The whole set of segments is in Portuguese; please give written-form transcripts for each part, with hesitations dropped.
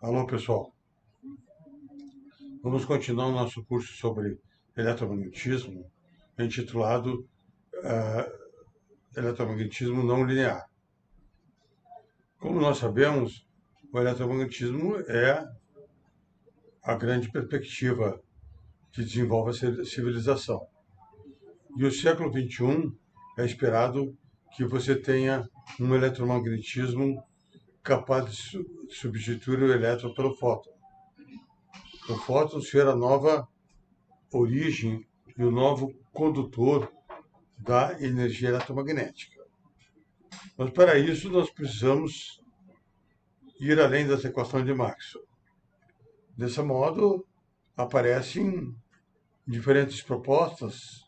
Alô, pessoal. Vamos continuar o nosso curso sobre eletromagnetismo, intitulado Eletromagnetismo Não Linear. Como nós sabemos, o eletromagnetismo é a grande perspectiva que desenvolve a civilização. E o século XXI é esperado que você tenha um eletromagnetismo capaz de substituir o elétron pelo fóton. O fóton ser a nova origem e o novo condutor da energia eletromagnética. Mas para isso nós precisamos ir além dessa equação de Maxwell. Desse modo, aparecem diferentes propostas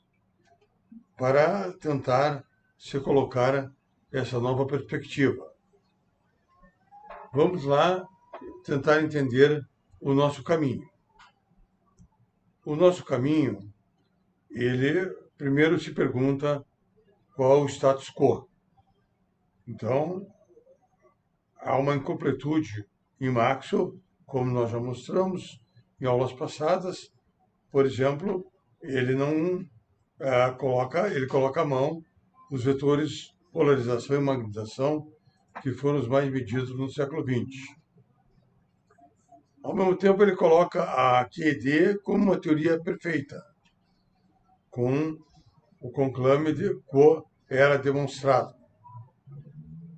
para tentar se colocar essa nova perspectiva. Vamos lá tentar entender o nosso caminho. O nosso caminho, ele primeiro se pergunta qual o status quo. Então, há uma incompletude em Maxwell, como nós já mostramos em aulas passadas. Por exemplo, ele não coloca à mão os vetores polarização e magnetização, que foram os mais medidos no século XX. Ao mesmo tempo, ele coloca a QED como uma teoria perfeita, com o conclame de quo era demonstrado.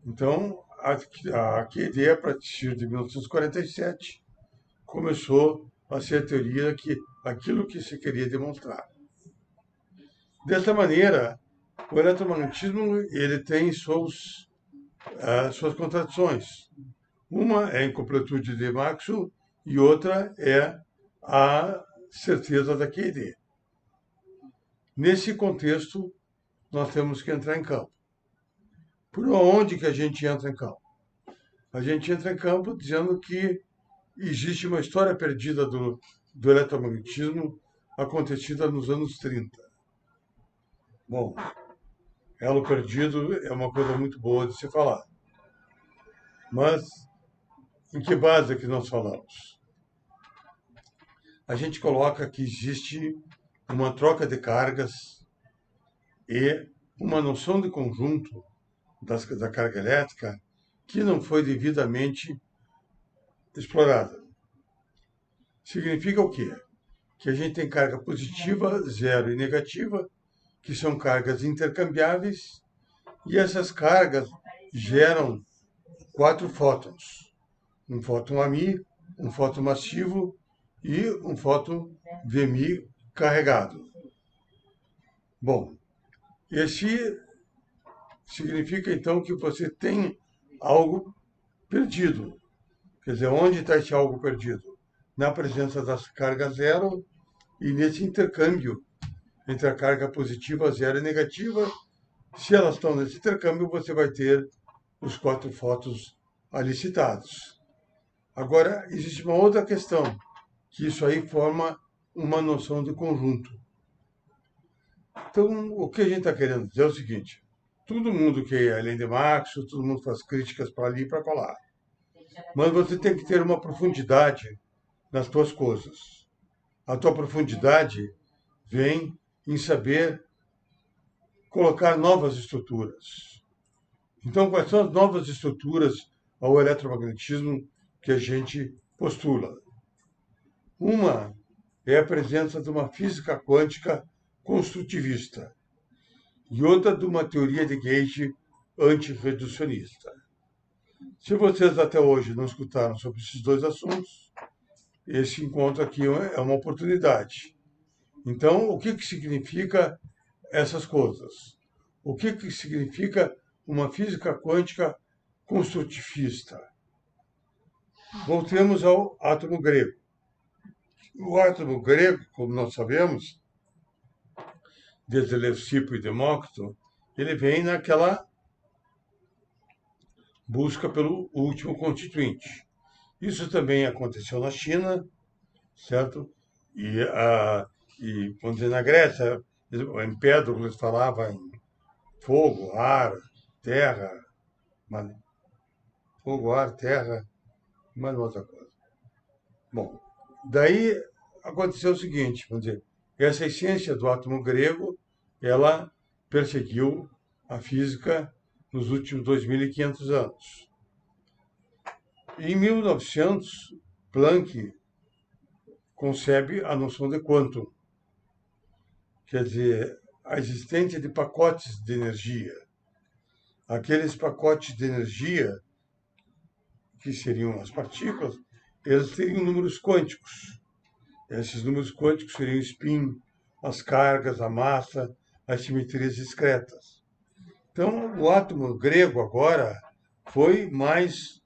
Então, a QED, a partir de 1947, começou a ser a teoria que aquilo que se queria demonstrar. Dessa maneira, o eletromagnetismo ele tem suas contradições. Uma é a incompletude de Maxwell e outra é a certeza da QED. Nesse contexto, nós temos que entrar em campo. Por onde que a gente entra em campo? A gente entra em campo dizendo que existe uma história perdida do eletromagnetismo acontecida nos anos 30. Bom, elo perdido é uma coisa muito boa de se falar. Mas em que base é que nós falamos? A gente coloca que existe uma troca de cargas e uma noção de conjunto da carga elétrica que não foi devidamente explorada. Significa o quê? Que a gente tem carga positiva, zero e negativa, que são cargas intercambiáveis, e essas cargas geram 4 fótons. Um fóton AMI, um fóton massivo e um fóton VMI carregado. Bom, esse significa então que você tem algo perdido. Quer dizer, onde está esse algo perdido? Na presença das cargas zero e nesse intercâmbio entre a carga positiva, zero e negativa. Se elas estão nesse intercâmbio, você vai ter os 4 fótons ali citados. Agora, existe uma outra questão, que isso aí forma uma noção de conjunto. Então, o que a gente está querendo dizer é o seguinte: todo mundo que é além de Maxwell, todo mundo faz críticas para ali e para lá. Mas você tem que ter uma profundidade nas tuas coisas. A tua profundidade vem em saber colocar novas estruturas. Então, quais são as novas estruturas ao eletromagnetismo que a gente postula? Uma é a presença de uma física quântica construtivista e outra de uma teoria de gauge antirreducionista. Se vocês até hoje não escutaram sobre esses dois assuntos, esse encontro aqui é uma oportunidade. Então, o que significa essas coisas? O que significa uma física quântica construtivista? Voltemos ao átomo grego. O átomo grego, como nós sabemos, desde Leucipo e Demócrito, ele vem naquela busca pelo último constituinte. Isso também aconteceu na China, certo? E vamos dizer, na Grécia, em Empédocles falava em fogo, ar, terra, fogo, ar, terra, mais outra coisa. Bom, daí aconteceu o seguinte, vamos dizer, essa essência do átomo grego, ela perseguiu a física nos últimos 2.500 anos. Em 1900, Planck concebe a noção de quantum, quer dizer, a existência de pacotes de energia. Aqueles pacotes de energia, que seriam as partículas, eles teriam números quânticos. Esses números quânticos seriam o spin, as cargas, a massa, as simetrias discretas. Então, o átomo grego agora foi mais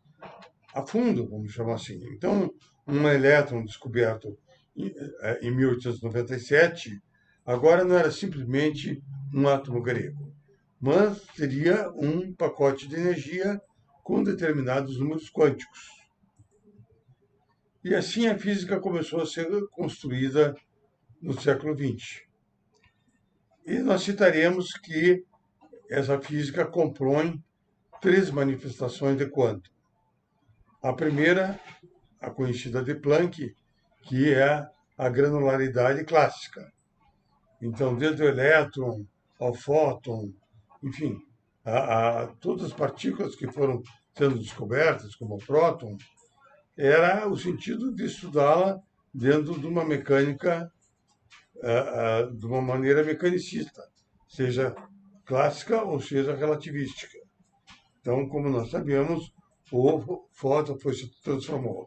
a fundo, vamos chamar assim. Então, um elétron descoberto em 1897, agora não era simplesmente um átomo grego, mas seria um pacote de energia com determinados números quânticos. E assim a física começou a ser construída no século XX. E nós citaremos que essa física compõe 3 manifestações de quantum. A primeira, a conhecida de Planck, que é a granularidade clássica. Então, desde o elétron ao fóton, enfim, todas as partículas que foram sendo descobertas, como o próton, era o sentido de estudá-la dentro de uma mecânica, de uma maneira mecanicista, seja clássica ou seja relativística. Então, como nós sabemos, o fóton se transformou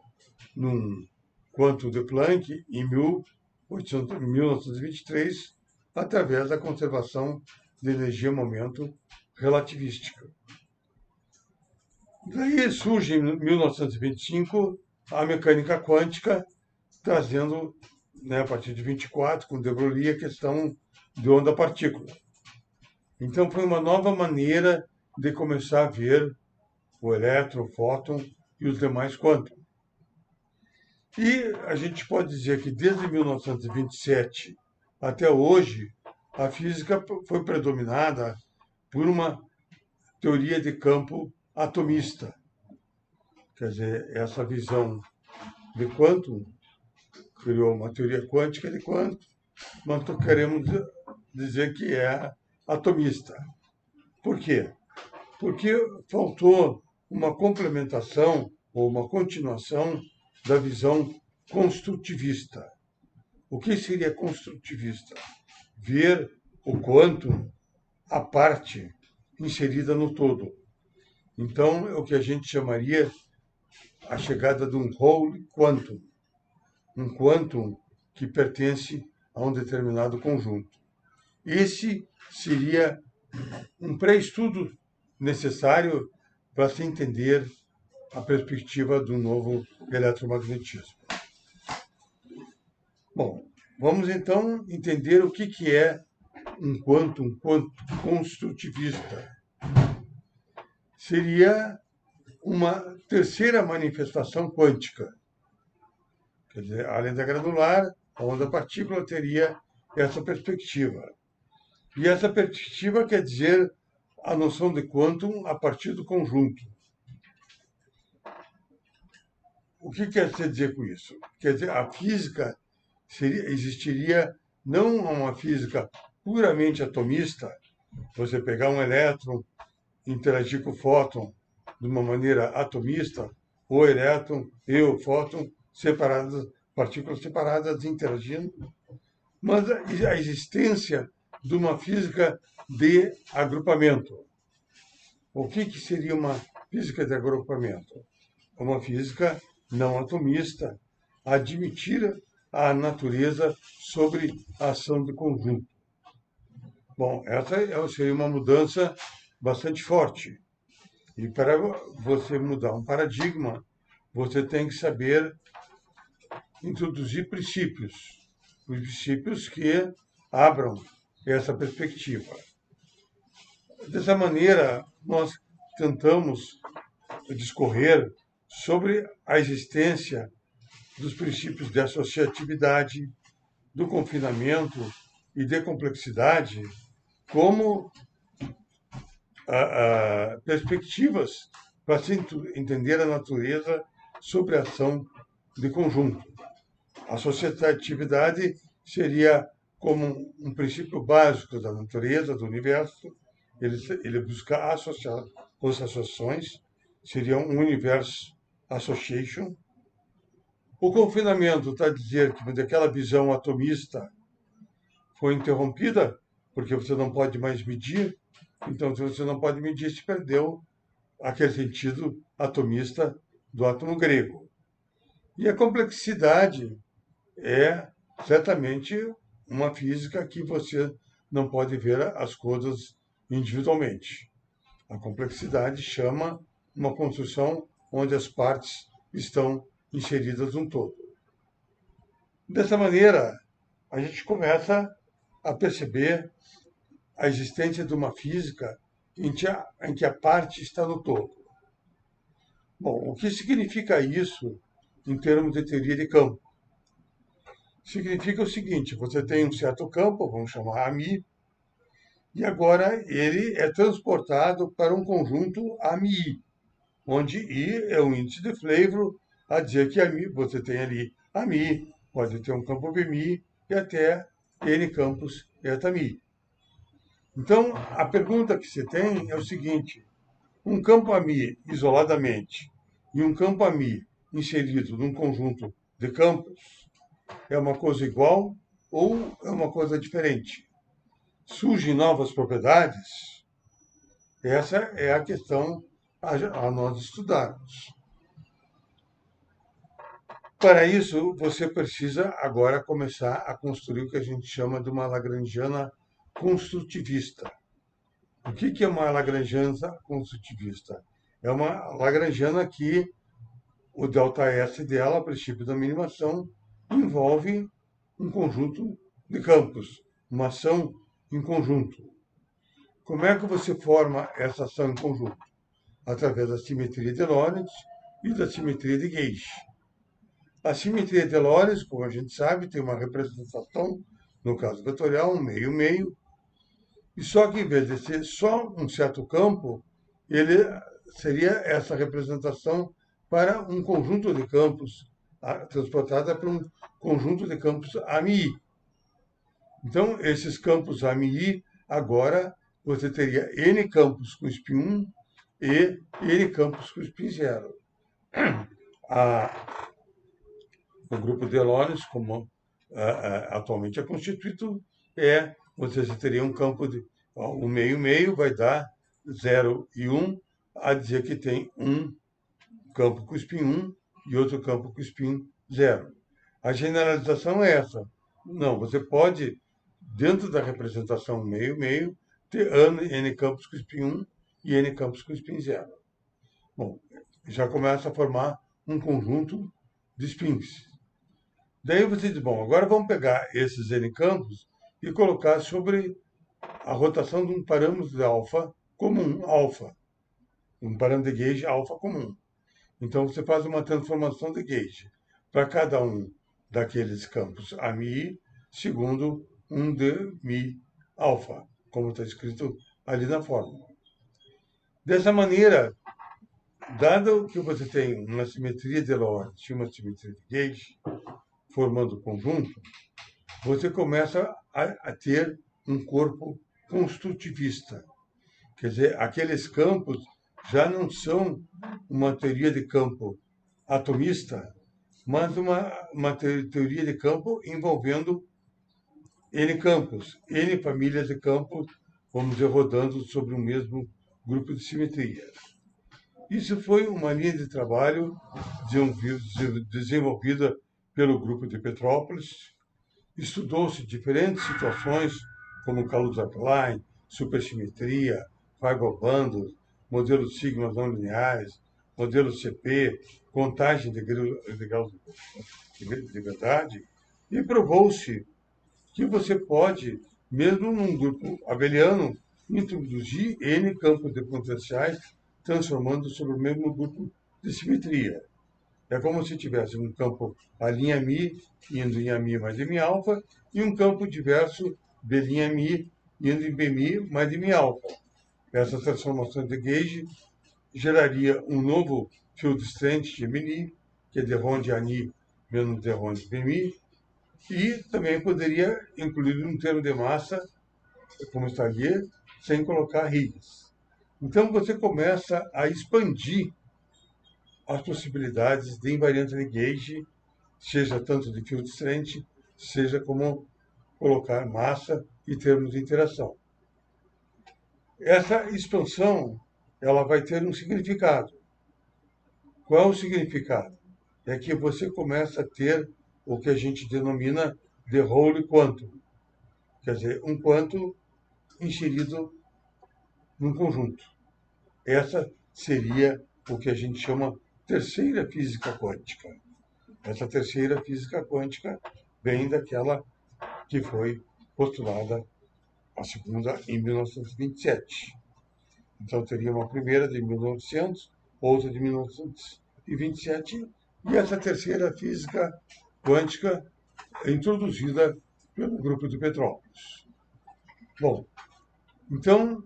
num quantum de Planck em 1923, através da conservação de energia-momento relativística. Daí surge, em 1925, a mecânica quântica, trazendo, a partir de 24, com de Broglie, a questão de onda-partícula. Então, foi uma nova maneira de começar a ver o elétron, o fóton e os demais quântum. E a gente pode dizer que desde 1927 até hoje, a física foi predominada por uma teoria de campo atomista. Quer dizer, essa visão de quantum criou uma teoria quântica de quantum, mas queremos dizer que é atomista. Por quê? Porque faltou uma complementação ou uma continuação da visão construtivista. O que seria construtivista? Ver o quantum à parte, inserida no todo. Então, é o que a gente chamaria a chegada de um whole quantum, um quantum que pertence a um determinado conjunto. Esse seria um pré-estudo necessário para se entender a perspectiva do novo eletromagnetismo. Bom, vamos então entender o que é um quantum construtivista. Seria uma terceira manifestação quântica. Quer dizer, além da granular, a onda-partícula teria essa perspectiva. E essa perspectiva quer dizer a noção de quantum a partir do conjunto. O que quer dizer com isso? Quer dizer, a física existiria não uma física puramente atomista, você pegar um elétron, interagir com o fóton de uma maneira atomista, o elétron e o fóton separadas, partículas separadas interagindo, mas a existência de uma física de agrupamento. O que seria uma física de agrupamento? Uma física não atomista, admitir a natureza sobre a ação de conjunto. Bom, essa seria uma mudança bastante forte. E para você mudar um paradigma, você tem que saber introduzir princípios, os princípios que abram essa perspectiva. Dessa maneira, nós tentamos discorrer sobre a existência dos princípios de associatividade, do confinamento e de complexidade como perspectivas para se entender a natureza sobre a ação de conjunto. A associatividade seria como um princípio básico da natureza, do universo. Ele busca associar as associações, seria um universo association. O confinamento está a dizer que aquela visão atomista foi interrompida, porque você não pode mais medir. Então, se você não pode medir, se perdeu aquele sentido atomista do átomo grego. E a complexidade é certamente uma física que você não pode ver as coisas individualmente. A complexidade chama uma construção onde as partes estão inseridas num todo. Dessa maneira, a gente começa a perceber a existência de uma física em que a parte está no todo. Bom, o que significa isso em termos de teoria de campo? Significa o seguinte: você tem um certo campo, vamos chamar AMI, e agora ele é transportado para um conjunto AMI, onde I é o índice de Flavor, a dizer que AMI, você tem ali AMI, pode ter um campo BMI e até N campos ETAMI. Então, a pergunta que se tem é o seguinte: um campo AMI isoladamente e um campo AMI inserido num conjunto de campos é uma coisa igual ou é uma coisa diferente? Surgem novas propriedades? Essa é a questão a nós estudarmos. Para isso, você precisa agora começar a construir o que a gente chama de uma lagrangiana construtivista. O que é uma lagrangiana construtivista? É uma lagrangiana que o ΔS dela, o princípio da minimação, envolve um conjunto de campos, uma ação em conjunto. Como é que você forma essa ação em conjunto? Através da simetria de Lorentz e da simetria de Gauge. A simetria de Lorentz, como a gente sabe, tem uma representação, no caso vetorial, um meio-meio, e só que em vez de ser só um certo campo, ele seria essa representação para um conjunto de campos, transportada para um conjunto de campos AMI. Então, esses campos AMI, agora você teria N campos com spin 1 e N campos com spin 0. O grupo de Lorentz, como atualmente é constituído, você teria um campo de o meio-meio vai dar 0 e 1, a dizer que tem um campo com spin 1 e outro campo com spin 0. A generalização é essa. Não, você pode, dentro da representação meio-meio, ter N campos com spin 1 e N campos com spin 0. Bom, já começa a formar um conjunto de spins. Daí você diz, bom, agora vamos pegar esses N campos e colocar sobre a rotação de um parâmetro de alfa comum, alfa. Um parâmetro de Gauge alfa comum. Então, você faz uma transformação de Gauge para cada um daqueles campos AMI, segundo um de Mi alfa, como está escrito ali na fórmula. Dessa maneira, dado que você tem uma simetria de Lorentz e uma simetria de Gauge, formando conjunto, você começa a ter um corpo construtivista. Quer dizer, aqueles campos já não são uma teoria de campo atomista, mas uma teoria de campo envolvendo N campos, N famílias de campos, vamos dizer, rodando sobre o mesmo grupo de simetrias. Isso foi uma linha de trabalho desenvolvida pelo grupo de Petrópolis. Estudou-se diferentes situações, como Kaluza-Klein, supersimetria, Feibel-Bundle, modelos sigmas não lineares, modelo CP, contagem de graus de verdade, e provou-se que você pode, mesmo num grupo abeliano, introduzir N campos de potenciais, transformando sobre o mesmo grupo de simetria. É como se tivesse um campo A' Mi, indo em Ami mais em Mi alfa, e um campo diverso B' Mi, indo em Bmi mais em Mi alfa. Essa transformação de Gauge geraria um novo field strength Gemini, que é de Ronde Ani menos d-11 πmi, e também poderia incluir um termo de massa, como está aqui, sem colocar Higgs. Então você começa a expandir as possibilidades de invariância de gauge, seja tanto de field strength, seja como colocar massa e termos de interação. Essa expansão ela vai ter um significado. Qual é o significado? É que você começa a ter o que a gente denomina de whole quantum, quer dizer, um quanto inserido num conjunto. Essa seria o que a gente chama terceira física quântica. Essa terceira física quântica vem daquela que foi postulada, a segunda, em 1927. Então teria uma primeira de 1900, outra de 1927, e essa terceira física quântica é introduzida pelo grupo de Petrópolis. Bom, então,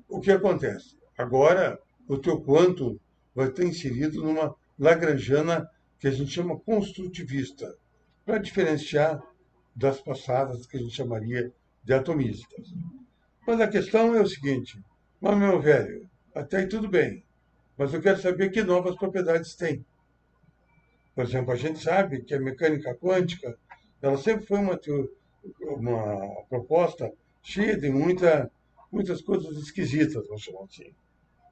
o que acontece? Agora, o teu quanto vai estar inserido numa lagrangiana que a gente chama construtivista, para diferenciar das passadas que a gente chamaria de atomistas. Mas a questão é o seguinte, mas meu velho, até aí tudo bem, mas eu quero saber que novas propriedades tem. Por exemplo, a gente sabe que a mecânica quântica, ela sempre foi uma proposta cheia de muitas coisas esquisitas, vamos chamar assim.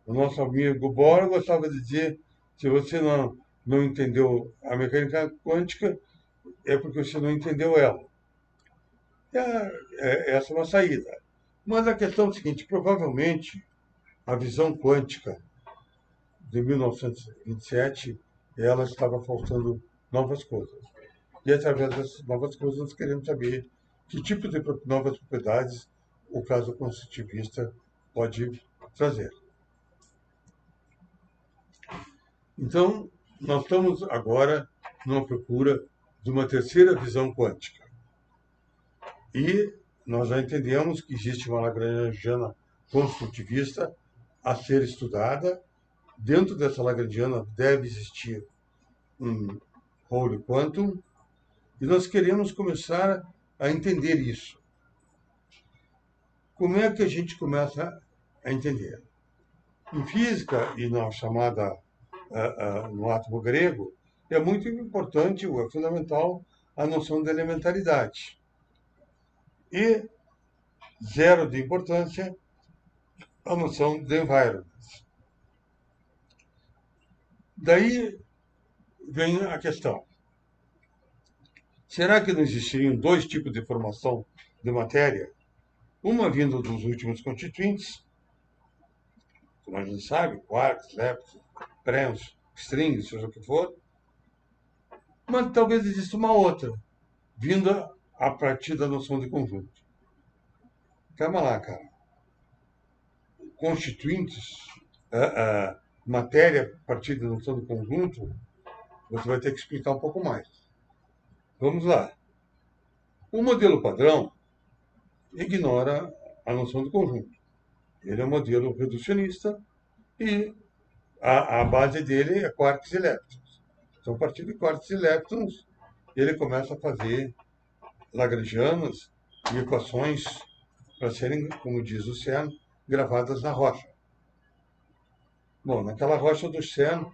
O nosso amigo Bohr gostava de dizer, se você não entendeu a mecânica quântica, é porque você não entendeu ela. Essa é uma saída. Mas a questão é a seguinte, provavelmente a visão quântica de 1927, ela estava faltando novas coisas. E através dessas novas coisas nós queremos saber que tipo de novas propriedades o caso construtivista pode trazer. Então, nós estamos agora numa procura de uma terceira visão quântica. E nós já entendemos que existe uma lagrangiana construtivista a ser estudada. Dentro dessa lagrangiana deve existir um whole quantum, e nós queremos começar a entender isso. Como é que a gente começa a entender? Em física e na chamada no átomo grego, é muito importante, é fundamental, a noção de elementaridade. E zero de importância, a noção de environment. Daí vem a questão. Será que não existiriam dois tipos de formação de matéria? Uma vindo dos últimos constituintes, como a gente sabe, quarks, leptons, prêmios, strings, seja o que for, mas talvez exista uma outra, vinda a partir da noção de conjunto. Calma lá, cara. Constituintes, matéria a partir da noção de conjunto, você vai ter que explicar um pouco mais. Vamos lá. O modelo padrão ignora a noção de conjunto. Ele é um modelo reducionista e a base dele é quarks e leptons. Então, a partir de quarks e leptons, ele começa a fazer lagrangianas e equações para serem, como diz o CERN, gravadas na rocha. Bom, naquela rocha do CERN,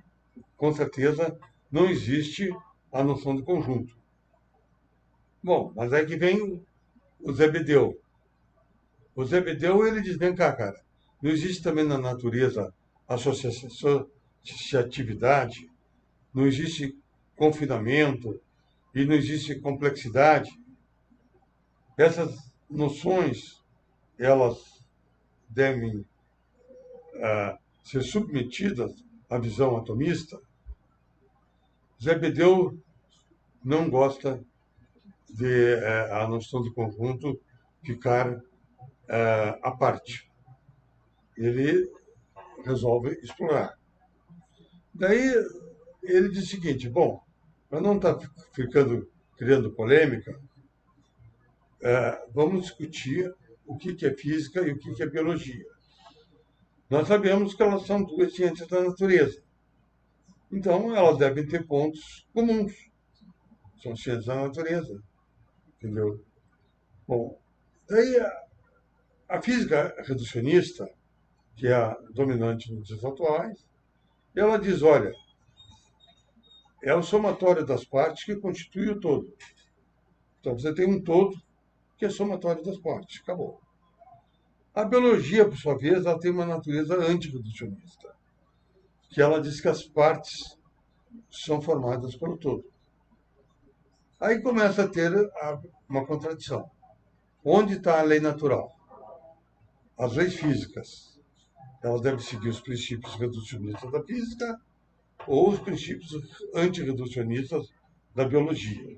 com certeza, não existe a noção de conjunto. Bom, mas aí que vem o Zebedeu. O Zebedeu, ele diz, vem cá, cara, não existe também na natureza associatividade, não existe confinamento e não existe complexidade. Essas noções, elas devem ser submetidas à visão atomista. Zebedeu não gosta de a noção de conjunto ficar à parte. Ele resolve explorar. Daí ele diz o seguinte, bom, para não estar criando polêmica, vamos discutir o que é física e o que é biologia. Nós sabemos que elas são duas ciências da natureza. Então, elas devem ter pontos comuns. são ciências da natureza, entendeu? Bom, daí a física reducionista, que é a dominante nos dias atuais, ela diz, olha, é o somatório das partes que constitui o todo. Então você tem um todo que é somatório das partes, acabou. A biologia, por sua vez, ela tem uma natureza antirreducionista, que ela diz que as partes são formadas pelo todo. Aí começa a ter uma contradição. Onde está a lei natural? As leis físicas, elas devem seguir os princípios reducionistas da física ou os princípios antirreducionistas da biologia.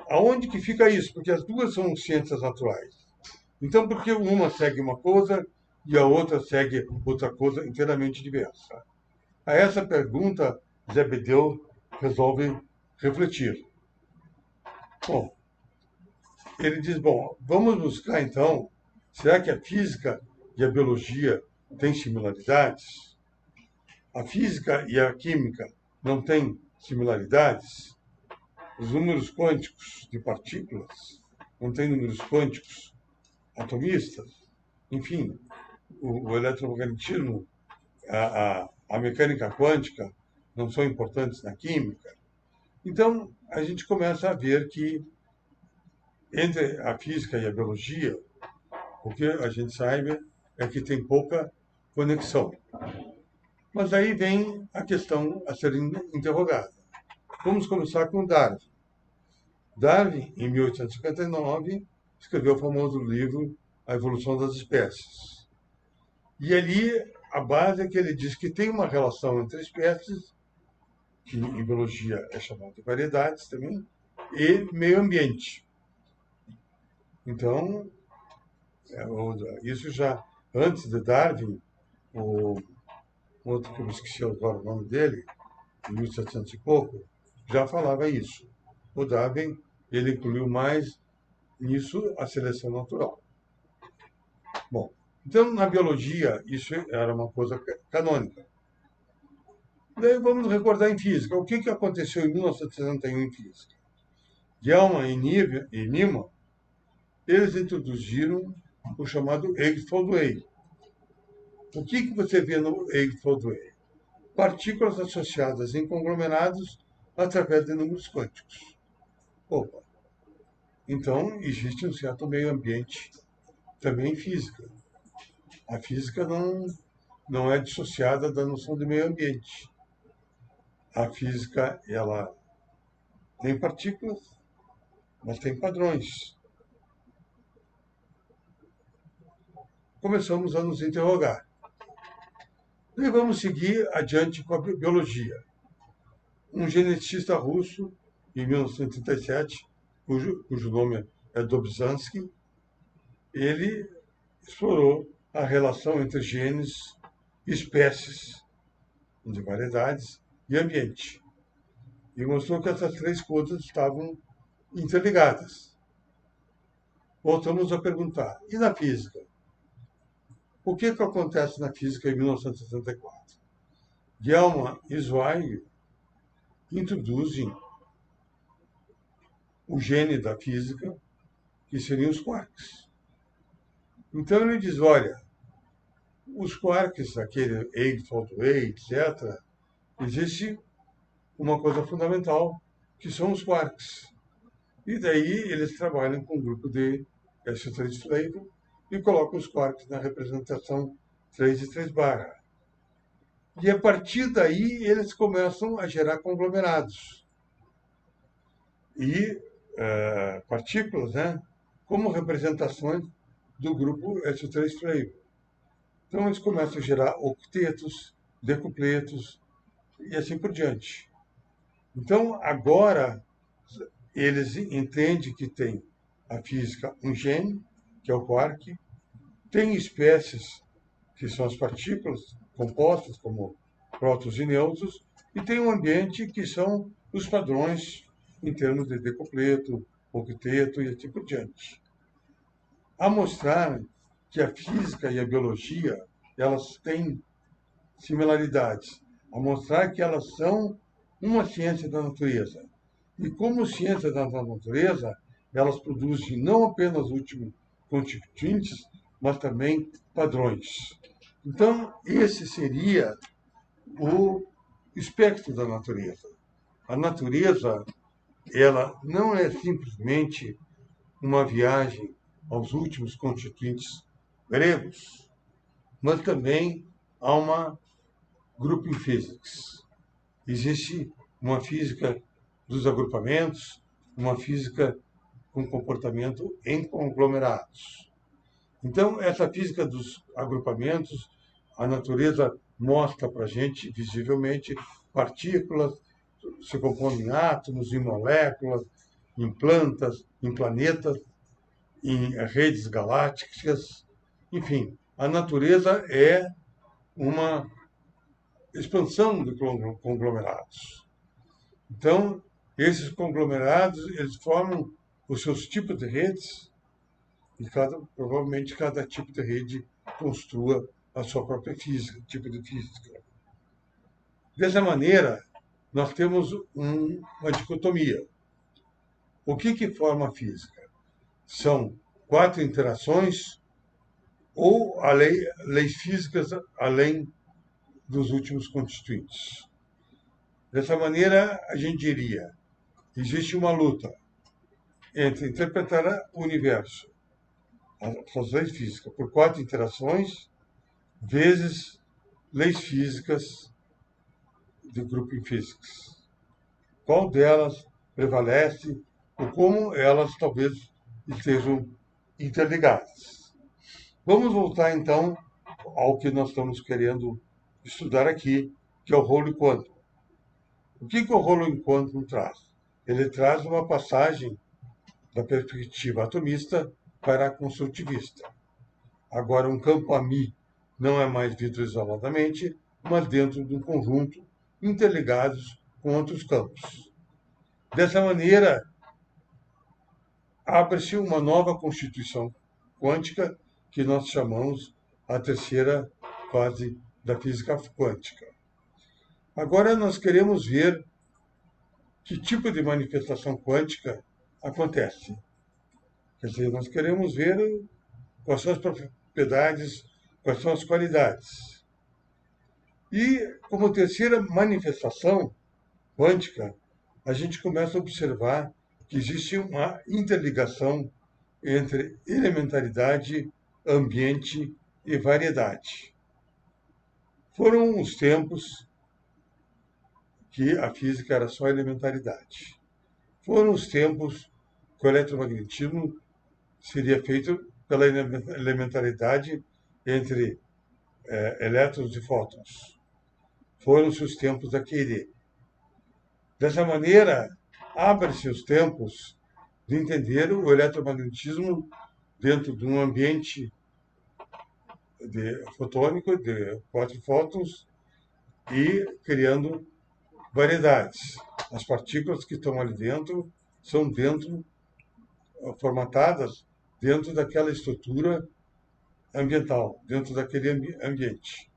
Aonde que fica isso? Porque as duas são ciências naturais. Então, por que uma segue uma coisa e a outra segue outra coisa inteiramente diversa? A essa pergunta, Zebedeu resolve refletir. Bom, ele diz, bom, vamos buscar então, será que a física e a biologia têm similaridades? A física e a química não têm similaridades? Os números quânticos de partículas não têm números quânticos atomistas? Enfim, o eletromagnetismo, a mecânica quântica não são importantes na química? Então, a gente começa a ver que entre a física e a biologia, o que a gente sabe é que tem pouca conexão. Mas aí vem a questão a ser interrogada. Vamos começar com Darwin. Darwin, em 1859, escreveu o famoso livro A Evolução das Espécies. E ali, a base é que ele diz que tem uma relação entre espécies, que em biologia é chamado de variedades também, e meio ambiente. Então, isso já antes de Darwin, o outro que eu esqueci agora o nome dele, em 1700 e pouco, já falava isso. O Darwin, ele incluiu mais nisso a seleção natural. Bom, então na biologia isso era uma coisa canônica. Daí vamos recordar em física. O que aconteceu em 1961 em física? Gell-Mann e Newman, eles introduziram o chamado Higgs-Foldway. O que você vê no Higgs-Foldway? Partículas associadas em conglomerados através de números quânticos. Opa! Então, existe um certo meio ambiente também em física. A física não é dissociada da noção de meio ambiente. A física, ela tem partículas, mas tem padrões. Começamos a nos interrogar. E vamos seguir adiante com a biologia. Um geneticista russo, em 1937, cujo nome é Dobzhansky, ele explorou a relação entre genes, espécies de variedades e ambiente. E mostrou que essas três coisas estavam interligadas. Voltamos a perguntar, e na física? O que acontece na física em 1964? Gell-Mann e Zweig introduzem o gene da física, que seriam os quarks. Então ele diz, olha, os quarks, aquele Higgs-Foldway, etc., existe uma coisa fundamental, que são os quarks. E daí eles trabalham com um grupo de S3 Flavor e colocam os quarks na representação 3 de 3 barra. E a partir daí eles começam a gerar conglomerados. E partículas, né, como representações do grupo S3 Flavor. Então eles começam a gerar octetos, decupletos e assim por diante. Então agora eles entendem que tem a física um gene, que é o quark, tem espécies, que são as partículas compostas, como prótons e nêutrons, e tem um ambiente, que são os padrões em termos de decupleto, octeto e assim por diante. A mostrar que a física e a biologia, elas têm similaridades, a mostrar que elas são uma ciência da natureza. E como ciências da natureza, elas produzem não apenas últimos constituintes, mas também padrões. Então, esse seria o espectro da natureza. A natureza, ela não é simplesmente uma viagem aos últimos constituintes gregos, mas também há uma grouping physics. Existe uma física dos agrupamentos, uma física com comportamento em conglomerados. Então, essa física dos agrupamentos, a natureza mostra para a gente, visivelmente, partículas se compõem em átomos, em moléculas, em plantas, em planetas, em redes galácticas. Enfim, a natureza é uma expansão de conglomerados. Então, esses conglomerados, eles formam os seus tipos de redes e provavelmente cada tipo de rede construa a sua própria física, tipo de física. Dessa maneira, nós temos uma dicotomia. O que forma a física? São 4 interações ou leis físicas além dos últimos constituintes. Dessa maneira, a gente diria, existe uma luta entre interpretar o universo, as leis físicas, por 4 interações, vezes leis físicas de grupo em physics. Qual delas prevalece ou como elas talvez estejam interligadas. Vamos voltar então ao que nós estamos querendo estudar aqui, que é o rolo quântum. O que o rolo quântum traz? Ele traz uma passagem da perspectiva atomista para a construtivista. Agora, um campo AMI não é mais visto isoladamente, mas dentro de um conjunto interligados com outros campos. Dessa maneira, abre-se uma nova constituição quântica que nós chamamos a terceira fase da física quântica. Agora nós queremos ver que tipo de manifestação quântica acontece. Quer dizer, nós queremos ver quais são as propriedades, quais são as qualidades. E, como terceira manifestação quântica, a gente começa a observar que existe uma interligação entre elementaridade, ambiente e variedade. Foram os tempos que a física era só elementaridade. Foram os tempos que o eletromagnetismo seria feito pela elementaridade entre elétrons e fótons. Foram-se os tempos da QED. Dessa maneira, abre-se os tempos de entender o eletromagnetismo dentro de um ambiente fotônico, de 4 fótons, e criando variedades. As partículas que estão ali dentro são formatadas dentro daquela estrutura ambiental, dentro daquele ambiente.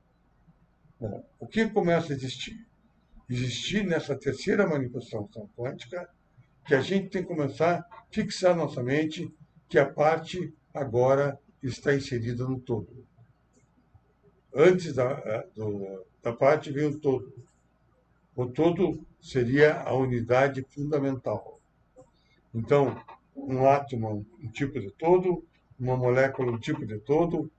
Bom, o que começa a existir? Existir nessa terceira manifestação quântica, que a gente tem que começar a fixar nossa mente que a parte agora está inserida no todo. Antes da parte vem o todo. O todo seria a unidade fundamental. Então, um átomo um tipo de todo, uma molécula um tipo de todo,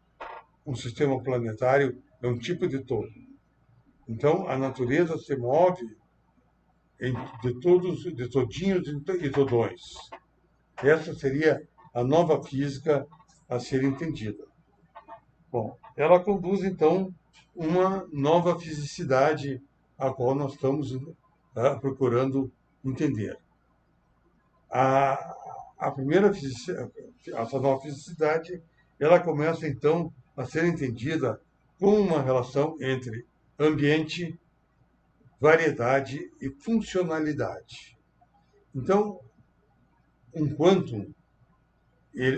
um sistema planetário é um tipo de todo. Então, a natureza se move de todinhos e todões. Essa seria a nova física a ser entendida. Bom, ela conduz, então, uma nova fisicidade a qual nós estamos procurando entender. A primeira essa nova fisicidade, ela começa, então, a ser entendida como uma relação entre ambiente, variedade e funcionalidade. Então, um quantum,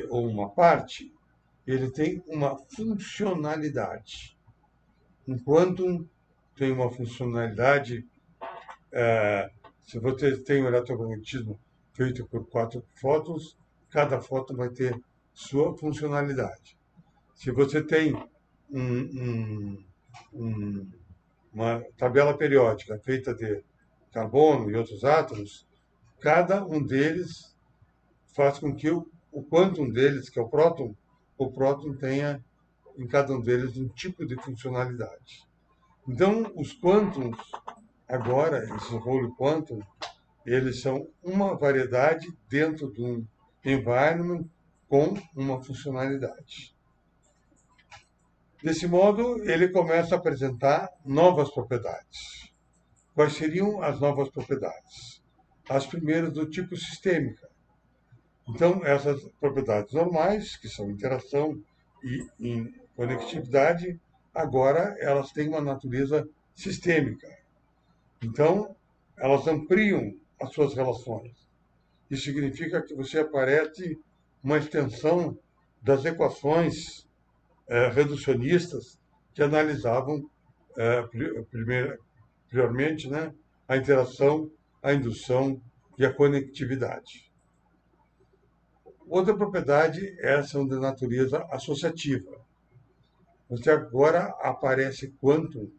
ou uma parte, ele tem uma funcionalidade. Um quantum tem uma funcionalidade Se você tem um eletromagnetismo feito por 4 fótons, cada fóton vai ter sua funcionalidade. Se você tem uma tabela periódica feita de carbono e outros átomos, cada um deles faz com que o quantum deles, que é o próton tenha em cada um deles um tipo de funcionalidade. Então, os quântons, agora, esses whole quantum, eles são uma variedade dentro de um environment com uma funcionalidade. Desse modo, ele começa a apresentar novas propriedades. Quais seriam as novas propriedades? As primeiras do tipo sistêmica. Então, essas propriedades normais, que são interação e conectividade, agora elas têm uma natureza sistêmica. Então, elas ampliam as suas relações. Isso significa que você aparece uma extensão das equações reducionistas que analisavam primeiramente, né, a interação, a indução e a conectividade. Outra propriedade são de natureza associativa. Você agora aparece quantum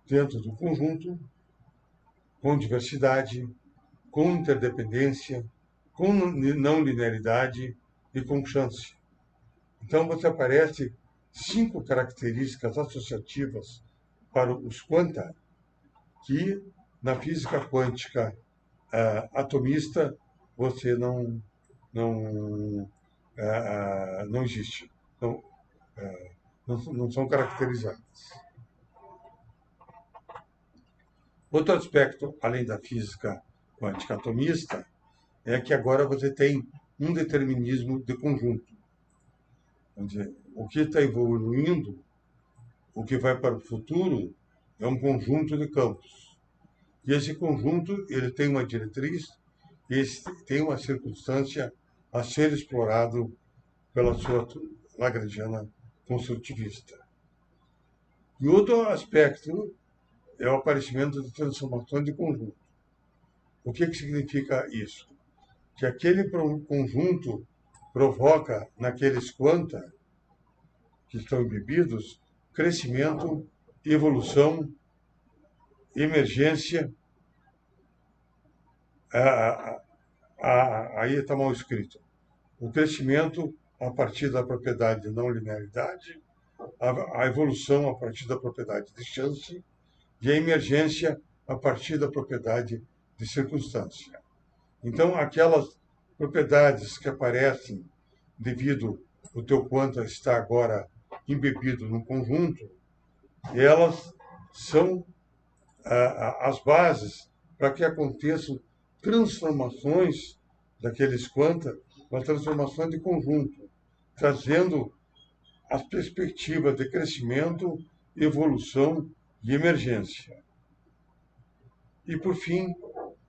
dentro do conjunto, com diversidade, com interdependência, com não linearidade e com chance. Então você aparece 5 características associativas para os quanta que na física quântica atomista você não existe, não são caracterizadas. Outro aspecto, além da física quântica atomista, é que agora você tem um determinismo de conjunto. Quer dizer, o que está evoluindo, o que vai para o futuro, é um conjunto de campos. E esse conjunto ele tem uma diretriz, tem uma circunstância a ser explorado pela sua lagrangiana construtivista. E outro aspecto é o aparecimento de transformações de conjunto. O que significa isso? Que aquele conjunto provoca naqueles quanta que estão embebidos crescimento, evolução, emergência. Aí está mal escrito. O crescimento a partir da propriedade de não linearidade, a evolução a partir da propriedade de chance e a emergência a partir da propriedade de circunstância. Então, aquelas propriedades que aparecem devido ao teu quanta estar agora embebido no conjunto, elas são as bases para que aconteçam transformações daqueles quanta, uma transformação de conjunto, trazendo as perspectivas de crescimento, evolução e emergência. E, por fim,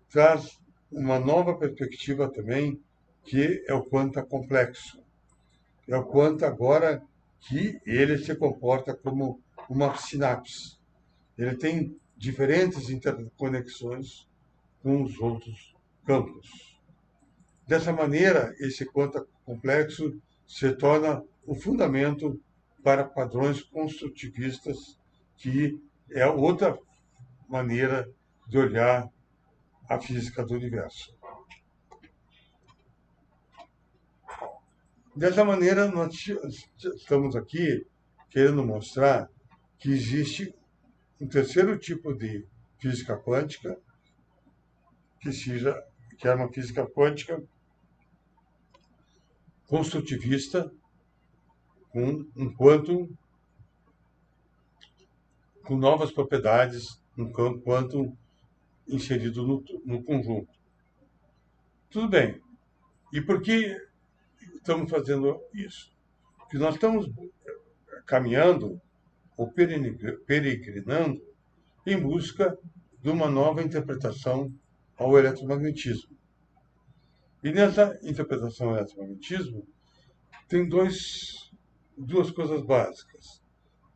traz uma nova perspectiva também, que é o quanta complexo. É o quanta agora que ele se comporta como uma sinapse. Ele tem diferentes interconexões com os outros campos. Dessa maneira, esse quanta complexo se torna o fundamento para padrões construtivistas, que é outra maneira de olhar a física do universo. Dessa maneira, nós estamos aqui querendo mostrar que existe um terceiro tipo de física quântica, que é uma física quântica construtivista, com um quantum com novas propriedades, um quantum inserido no conjunto. Tudo bem. E por que estamos fazendo isso? Porque nós estamos caminhando ou peregrinando em busca de uma nova interpretação ao eletromagnetismo. E nessa interpretação ao eletromagnetismo tem duas coisas básicas.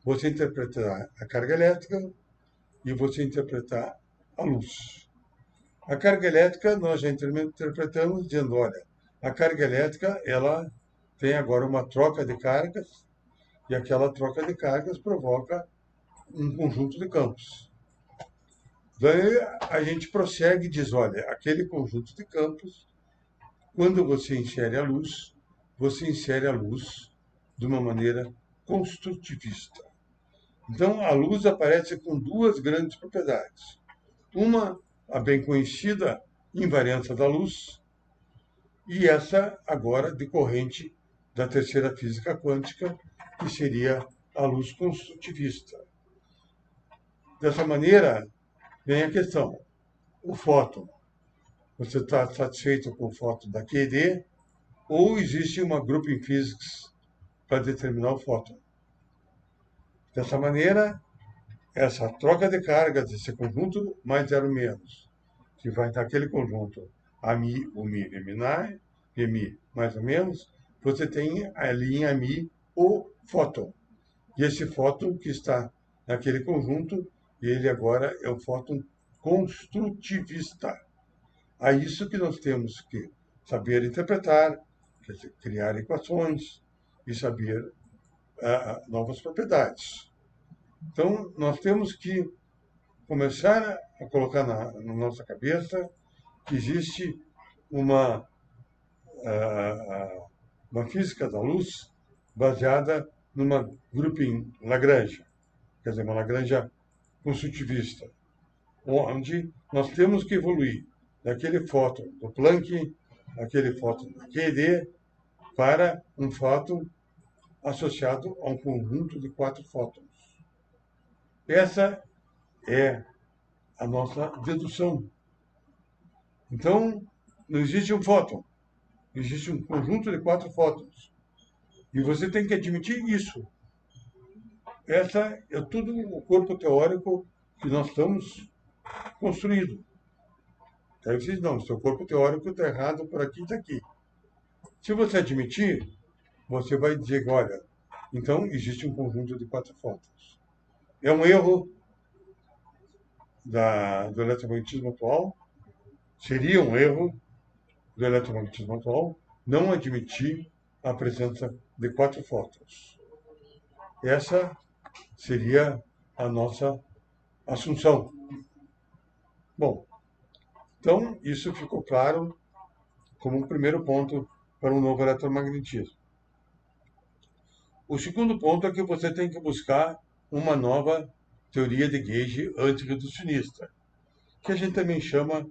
Você interpretar a carga elétrica e você interpretar a luz. A carga elétrica nós já interpretamos dizendo, olha, a carga elétrica ela tem agora uma troca de cargas e aquela troca de cargas provoca um conjunto de campos. Daí a gente prossegue e diz, olha, aquele conjunto de campos, quando você insere a luz de uma maneira construtivista. Então, a luz aparece com duas grandes propriedades. Uma, a bem conhecida invariância da luz, e essa agora decorrente da terceira física quântica, que seria a luz construtivista. Dessa maneira, vem a questão, o fóton. Você está satisfeito com o fóton da QED ou existe uma grouping physics para determinar o fóton? Dessa maneira, essa troca de cargas desse conjunto mais zero menos, que vai dar aquele conjunto AMI, UMI, MI mais ou menos, você tem ali em AMI o fóton. E esse fóton que está naquele conjunto, ele agora é o fóton construtivista. A isso que nós temos que saber interpretar, quer dizer, criar equações e saber novas propriedades. Então, nós temos que começar a colocar na nossa cabeça que existe uma física da luz baseada numa grouping Lagrange, quer dizer, uma Lagrange construtivista, onde nós temos que evoluir daquele fóton do Planck, aquele fóton da QED, para um fóton associado a um conjunto de 4 fótons. Essa é a nossa dedução. Então, não existe um fóton, existe um conjunto de 4 fótons. E você tem que admitir isso. Essa é tudo o corpo teórico que nós estamos construindo. Aí vocês não, seu corpo teórico está errado por aqui e está aqui. Se você admitir, você vai dizer, olha, então existe um conjunto de 4 fótons. É um erro do eletromagnetismo atual, seria um erro do eletromagnetismo atual não admitir a presença de 4 fótons. Essa seria a nossa assunção. Bom, então isso ficou claro como um primeiro ponto para um novo eletromagnetismo. O segundo ponto é que você tem que buscar uma nova teoria de gauge antirreducionista, que a gente também chama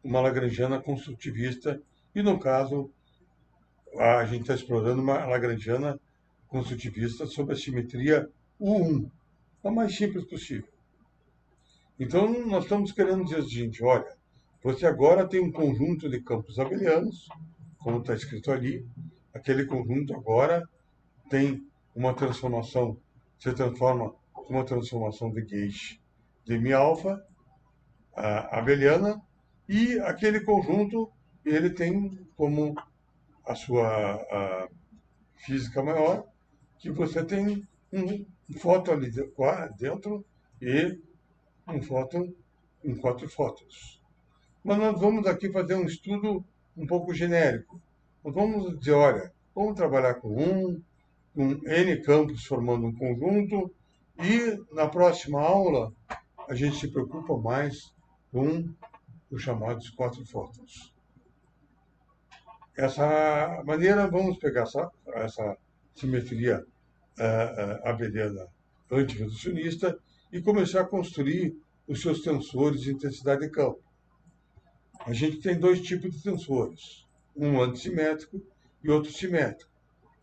uma lagrangiana construtivista, e no caso a gente está explorando uma lagrangiana construtivista sobre a simetria U1, a mais simples possível. Então nós estamos querendo dizer o seguinte, olha, você agora tem um conjunto de campos abelianos, como está escrito ali, aquele conjunto agora tem uma transformação, se transforma com uma transformação de gauge de Mi-alfa abeliana, e aquele conjunto ele tem como a sua física maior que você tem um fóton ali dentro e um fóton em 4 fótons. Mas nós vamos aqui fazer um estudo um pouco genérico. Nós vamos dizer, olha, vamos trabalhar com N campos formando um conjunto, e na próxima aula a gente se preocupa mais com os chamados 4 fótons. Essa maneira, vamos pegar essa simetria abeliana antirreducionista e começar a construir os seus tensores de intensidade de campo. A gente tem 2 tipos de tensores, um antissimétrico e outro simétrico.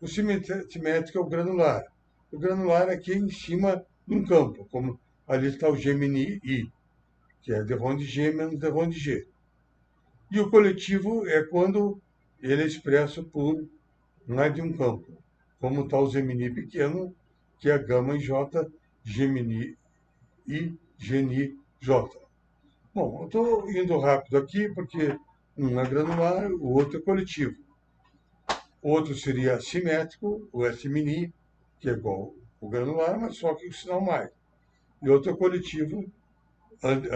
O simétrico é o granular. O granular é aqui em cima de um campo, como ali está o Gemini I, que é de Ronde G menos de Ronde G. E o coletivo é quando ele é expresso por mais de um campo, como está o Gemini pequeno, que é gama em J, Gemini I, Geni J. Bom, eu estou indo rápido aqui porque um é granular, o outro é coletivo. Outro seria simétrico, o S-mini, que é igual ao granular, mas só que o sinal mais. E outro é coletivo,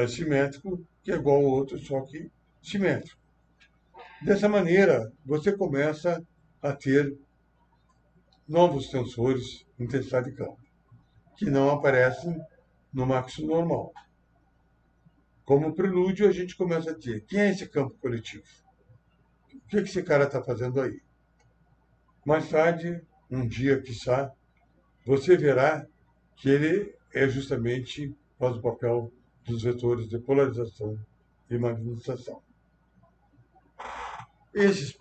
assimétrico, que é igual ao outro, só que simétrico. Dessa maneira, você começa a ter novos tensores de intensidade de campo, que não aparecem no Maxwell normal. Como prelúdio, a gente começa a dizer, quem é esse campo coletivo? O que esse cara está fazendo aí? Mais tarde, um dia, quiçá, você verá que ele faz o papel dos vetores de polarização e magnetização. Esses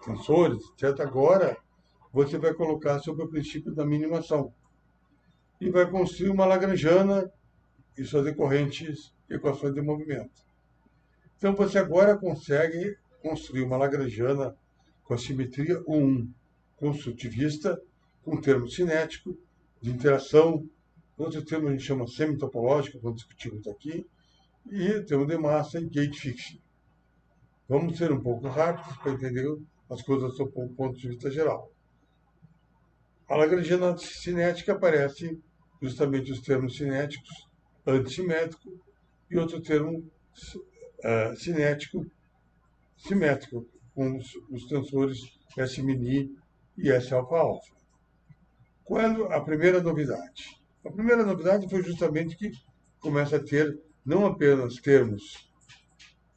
tensores, etc., agora você vai colocar sob o princípio da minimação e vai construir uma lagrangiana e suas decorrentes equações de movimento. Então você agora consegue construir uma lagrangiana com a simetria 1 construtivista, com termo cinético, de interação, outro termo a gente chama semitopológico, vamos discutir aqui, e termo de massa e gate fixing. Vamos ser um pouco rápidos para entender as coisas do ponto de vista geral. A lagrangiana cinética aparece justamente os termos cinéticos, antissimétrico, e outro termo cinético, simétrico, com os tensores S-mini e S-alfa-alfa. Qual é a primeira novidade? A primeira novidade foi justamente que começa a ter não apenas termos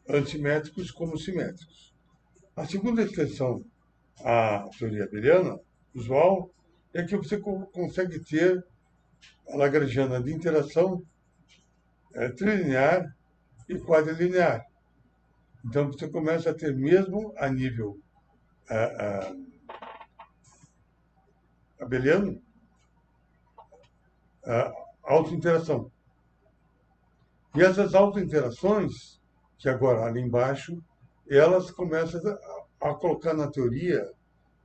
antissimétricos, como simétricos. A segunda extensão à teoria abeliana, usual, é que você consegue ter a lagrangiana de interação trilinear e quadrilinear. Então, você começa a ter, mesmo a nível abeliano, autointeração. E essas autointerações, que agora ali embaixo, elas começam a colocar na teoria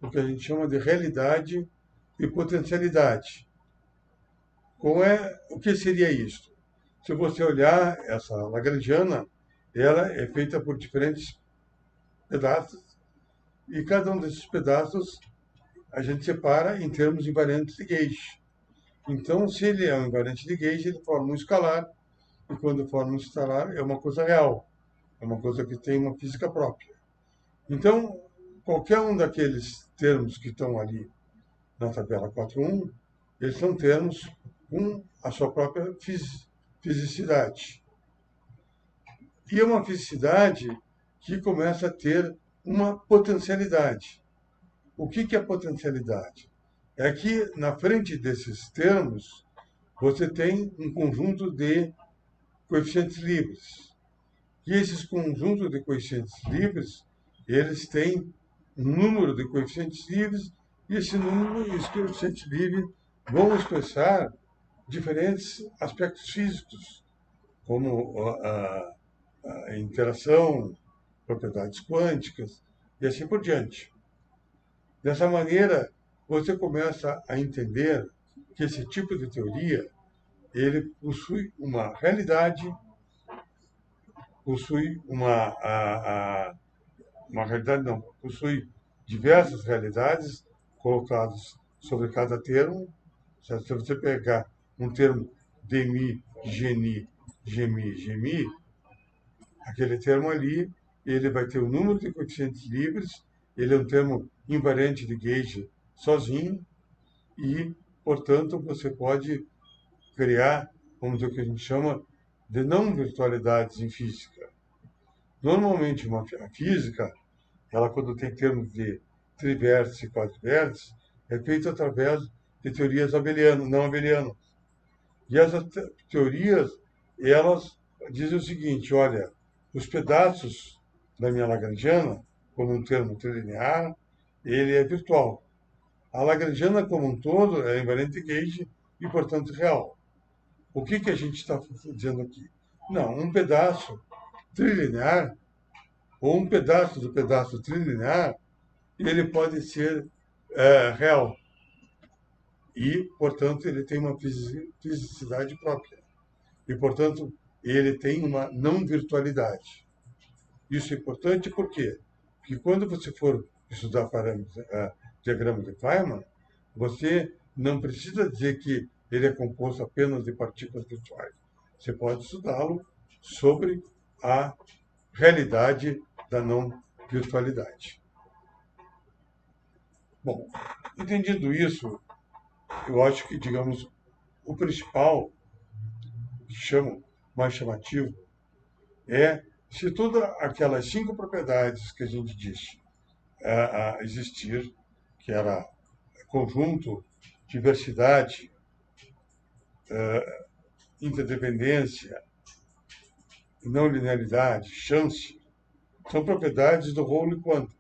o que a gente chama de realidade e potencialidade. O que seria isso? Se você olhar essa lagrangiana, ela é feita por diferentes pedaços, e cada um desses pedaços a gente separa em termos invariantes de gauge. Então, se ele é um invariante de gauge, ele forma um escalar, e quando forma um escalar, é uma coisa real, é uma coisa que tem uma física própria. Então, qualquer um daqueles termos que estão ali na tabela 4.1, eles são termos com a sua própria fisicidade. E é uma fisicidade que começa a ter uma potencialidade. O que é potencialidade? É que, na frente desses termos, você tem um conjunto de coeficientes livres. E esses conjuntos de coeficientes livres, eles têm um número de coeficientes livres, e esse número e os coeficientes livres vão expressar diferentes aspectos físicos, como a interação, propriedades quânticas e assim por diante. Dessa maneira, você começa a entender que esse tipo de teoria ele possui uma realidade, possui possui diversas realidades colocadas sobre cada termo. Se você pegar um termo demi, geni, gemi, gemi, aquele termo ali, ele vai ter o número de coeficientes livres, ele é um termo invariante de gauge sozinho, e, portanto, você pode criar, vamos dizer, o que a gente chama de não virtualidades em física. Normalmente, a física, ela quando tem termos de trivértice e quadrivértice, é feita através de teorias não abelianas. E essas teorias, elas dizem o seguinte, olha, os pedaços da minha lagrangiana, como um termo trilinear, ele é virtual. A lagrangiana como um todo é invariante de gauge e, portanto, real. O que a gente está dizendo aqui? Não, um pedaço trilinear, ou um pedaço do pedaço trilinear, ele pode ser real. E, portanto, ele tem uma fisicidade própria. E, portanto, ele tem uma não virtualidade. Isso é importante por quê? Porque quando você for estudar diagrama de Feynman, você não precisa dizer que ele é composto apenas de partículas virtuais. Você pode estudá-lo sobre a realidade da não virtualidade. Bom, entendido isso, eu acho que, digamos, o principal, que chamam mais chamativo, é se todas aquelas 5 propriedades que a gente disse a existir, que era conjunto, diversidade, interdependência, não linearidade, chance, são propriedades do Whole Quantum.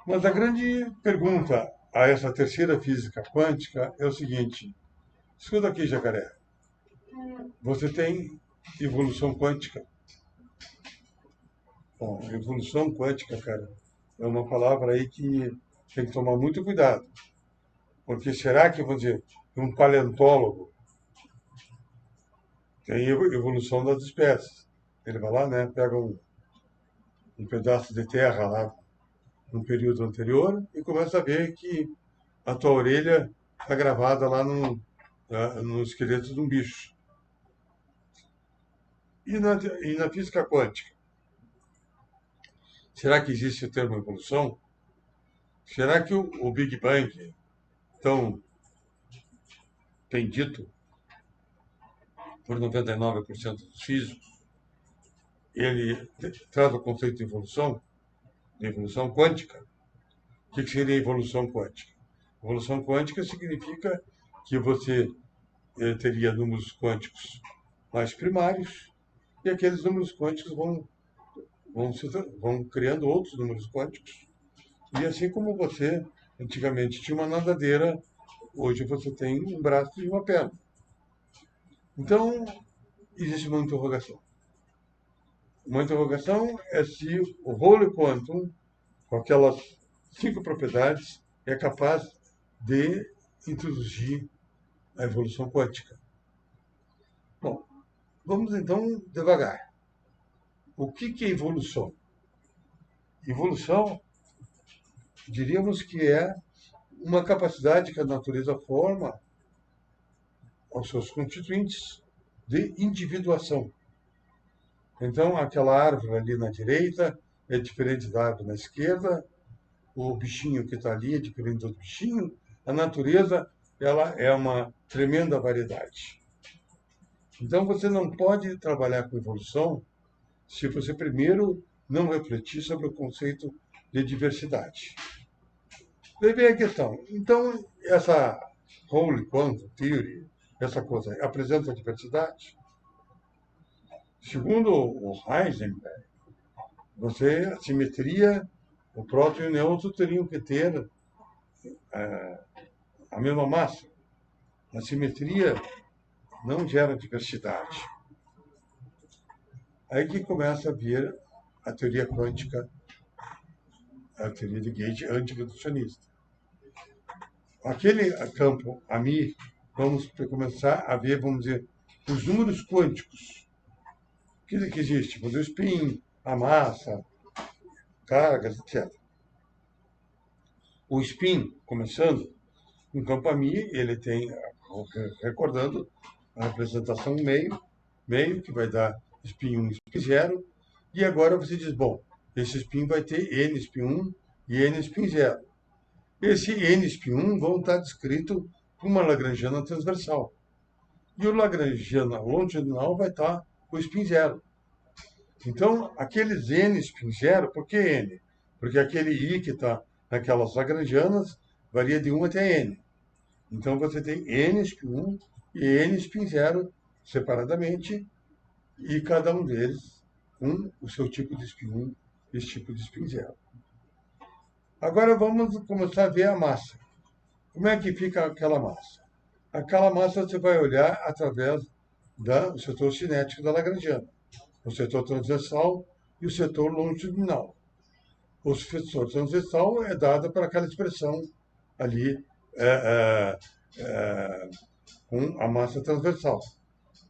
Mas a grande pergunta a essa terceira física quântica é o seguinte: escuta aqui, jacaré, você tem evolução quântica? Bom, evolução quântica, cara, é uma palavra aí que tem que tomar muito cuidado. Porque será que, vamos dizer, um paleontólogo tem evolução das espécies? Ele vai lá, né, pega um pedaço de terra lá num período anterior e começa a ver que a tua orelha está gravada lá no esqueleto de um bicho. E na física quântica? Será que existe o termo evolução? Será que o Big Bang, tão bendito por 99% dos físicos, ele traz o conceito de evolução quântica? O que seria evolução quântica? Evolução quântica significa que você teria números quânticos mais primários e aqueles números quânticos vão criando outros números quânticos. E assim como você antigamente tinha uma nadadeira, hoje você tem um braço e uma perna. Então, existe uma interrogação. Uma interrogação é se o Whole Quantum, com aquelas 5 propriedades, é capaz de introduzir a evolução quântica. Bom, vamos então devagar. O que é evolução? Evolução, diríamos que é uma capacidade que a natureza forma aos seus constituintes de individuação. Então, aquela árvore ali na direita é diferente da árvore na esquerda, o bichinho que está ali é diferente do bichinho. A natureza, ela é uma tremenda variedade. Então, você não pode trabalhar com evolução se você primeiro não refletir sobre o conceito de diversidade. Daí vem a questão. Então, essa Whole Quantum Theory, essa coisa, apresenta a diversidade? Segundo o Heisenberg, a simetria, o próton e o nêutron teriam que ter a mesma massa. A simetria não gera diversidade. Aí que começa a vir a teoria quântica, a teoria de Gage antirreducionista. Aquele campo AMI, vamos começar a ver, vamos dizer, os números quânticos que existe, o spin, a massa, cargas, etc. O spin, começando, no campo AMI, ele tem, recordando, a representação meio, que vai dar spin 1 e spin 0, e agora você diz, bom, esse spin vai ter n spin 1 e n spin 0. Esse n spin 1 vão estar descrito por uma lagrangiana transversal. E o lagrangiana longitudinal vai estar o spin 0. Então, aqueles n spin 0, por que n? Porque aquele i que está naquelas lagrangianas varia de 1 até n. Então, você tem n spin 1 e n spin 0 separadamente, e cada um deles com o seu tipo de spin 1 e esse tipo de spin 0. Agora vamos começar a ver a massa. Como é que fica aquela massa? Aquela massa você vai olhar através do setor cinético da lagrangiana, o setor transversal e o setor longitudinal. O setor transversal é dado por aquela expressão ali com a massa transversal.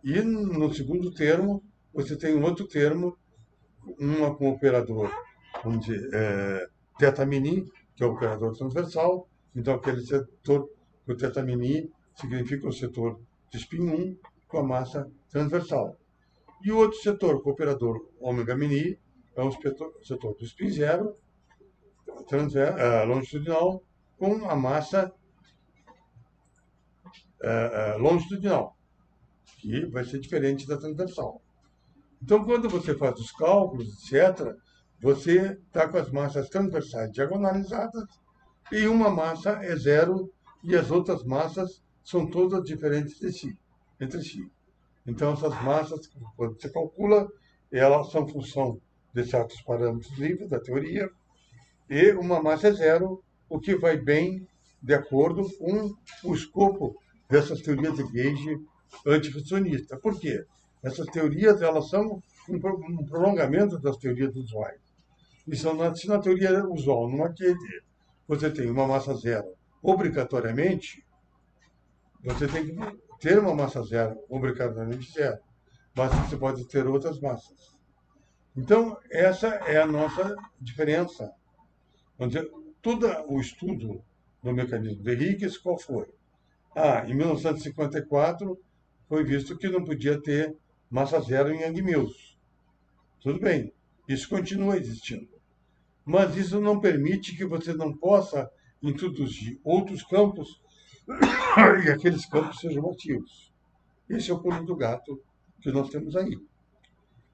E no segundo termo, você tem um outro termo, uma com o operador, vamos dizer, θ-μ, que é o operador transversal. Então, aquele setor, o θ-μ, significa o setor de spin 1, com a massa transversal. E o outro setor, com o operador ômega mini, é o setor do spin zero, longitudinal, com a massa longitudinal, que vai ser diferente da transversal. Então, quando você faz os cálculos, etc., você está com as massas transversais diagonalizadas e uma massa é zero e as outras massas são todas diferentes entre si. Então, essas massas, quando você calcula, elas são função de certos parâmetros livres da teoria, e uma massa é zero, o que vai bem de acordo com o escopo dessas teorias de Gauge antirreducionista. Por quê? Essas teorias elas são um prolongamento das teorias usuais. E se na teoria usual, numa QED, você tem uma massa zero obrigatoriamente, você tem que ter uma massa zero obrigatoriamente zero. Mas você pode ter outras massas. Então, essa é a nossa diferença. Todo o estudo do mecanismo de Higgs, qual foi? Em 1954, foi visto que não podia ter massa zero em Yang-Mills. Tudo bem, isso continua existindo. Mas isso não permite que você não possa introduzir outros campos e aqueles campos sejam ativos. Esse é o pulo do gato que nós temos aí.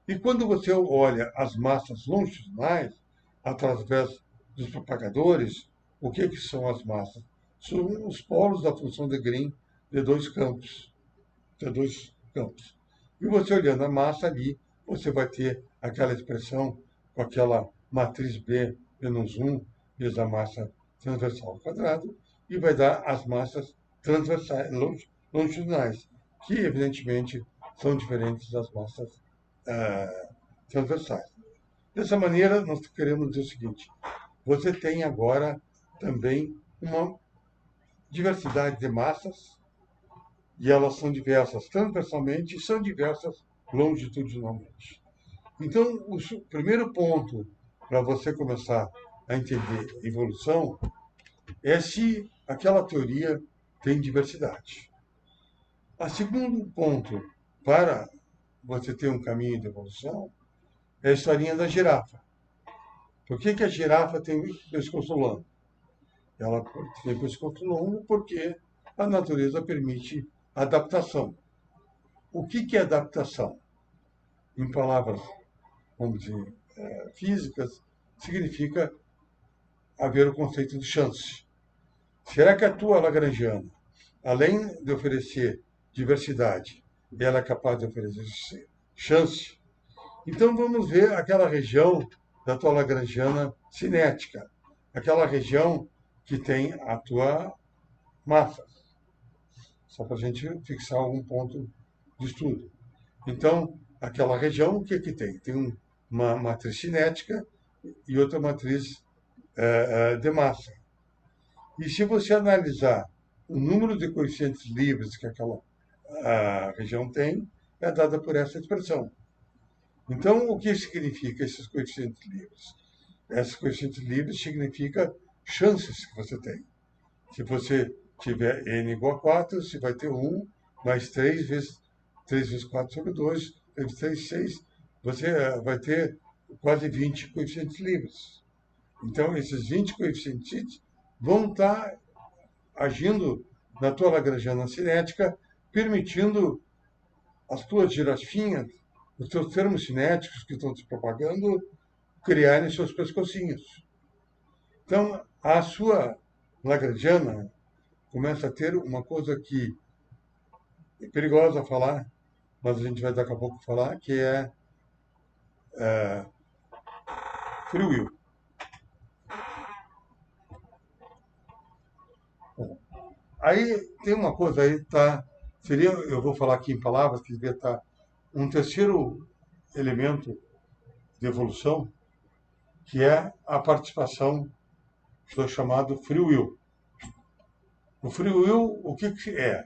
E quando você olha as massas longitudinais, através dos propagadores, o que são as massas? São os polos da função de Green de dois campos. E você olhando a massa ali, você vai ter aquela expressão com aquela matriz B menos 1 vezes a massa transversal ao quadrado, e vai dar as massas transversais, longitudinais, que evidentemente são diferentes das massas transversais. Dessa maneira, nós queremos dizer o seguinte: você tem agora também uma diversidade de massas, e elas são diversas transversalmente e são diversas longitudinalmente. Então, o primeiro ponto para você começar a entender evolução é se aquela teoria tem diversidade. O segundo ponto para você ter um caminho de evolução é a historinha da girafa. Por que a girafa tem pescoço longo? Ela tem pescoço longo porque a natureza permite adaptação. O que é adaptação? Em palavras, vamos dizer, físicas, significa haver o conceito de chance. Será que a tua lagrangiana, além de oferecer diversidade, ela é capaz de oferecer chance? Então vamos ver aquela região da tua lagrangiana cinética, aquela região que tem a tua massa, só para a gente fixar algum ponto de estudo. Então, aquela região, o que tem? Tem uma matriz cinética e outra matriz de massa. E se você analisar o número de coeficientes livres que aquela região tem, é dada por essa expressão. Então, o que significa esses coeficientes livres? Esses coeficientes livres significa chances que você tem. Se você tiver n igual a 4, você vai ter 1 mais 3 vezes 4 sobre 2, vezes 3, 6. Você vai ter quase 20 coeficientes livres. Então, esses 20 coeficientes vão estar agindo na tua lagrangiana cinética, permitindo as tuas girafinhas, os teus termos cinéticos que estão se propagando, criarem seus pescocinhos. Então, a sua lagrangiana começa a ter uma coisa que é perigosa a falar, mas a gente vai daqui a pouco falar, que é free will. Bom, aí tem uma coisa aí, tá? Eu vou falar aqui em palavras, que devia estar um terceiro elemento de evolução, que é a participação do chamado free will. O free will, o que é?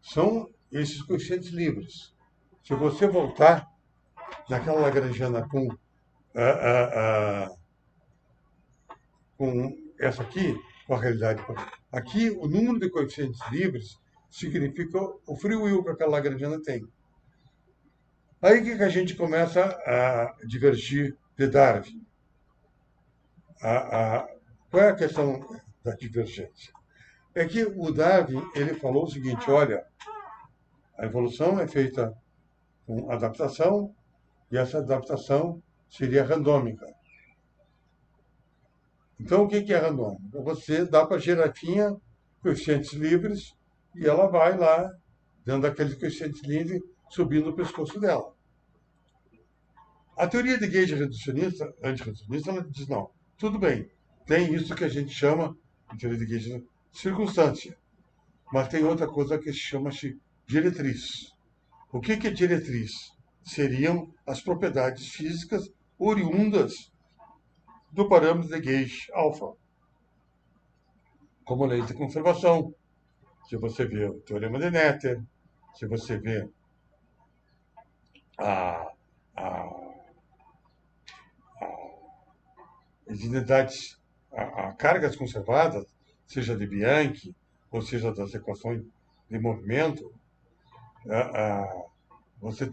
São esses coeficientes livres. Se você voltar naquela lagrangiana com essa aqui, com a realidade. Aqui, o número de coeficientes livres significa o free will que aquela lagrangiana tem. Aí que a gente começa a divergir de Darwin. Qual é a questão da divergência? É que o Darwin ele falou o seguinte: olha, a evolução é feita com adaptação e essa adaptação seria randômica. Então, o que é randômica? Você dá para a girafinha coeficientes livres e ela vai lá, dando aqueles coeficientes livres, subindo o pescoço dela. A teoria de Gage reducionista, antirreducionista, ela diz, não, tudo bem, tem isso que a gente chama, em teoria de Gage, circunstância, mas tem outra coisa que se chama diretriz. O que é diretriz? Seriam as propriedades físicas oriundas do parâmetro de Gage alfa, como a lei de conservação. Se você vê o teorema de Noether, se você vê as identidades, cargas conservadas, seja de Bianchi, ou seja das equações de movimento, você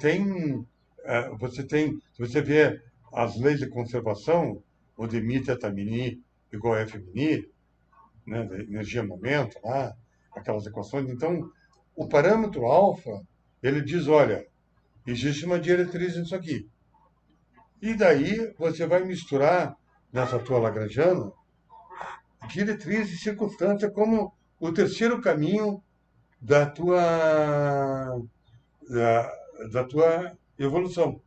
vê as leis de conservação, o de mi teta mini igual a f mini, né, de energia-momento, lá, aquelas equações. Então, o parâmetro alfa, ele diz, olha, existe uma diretriz nisso aqui. E daí você vai misturar nessa tua lagrangiana diretriz e circunstância como o terceiro caminho da tua evolução.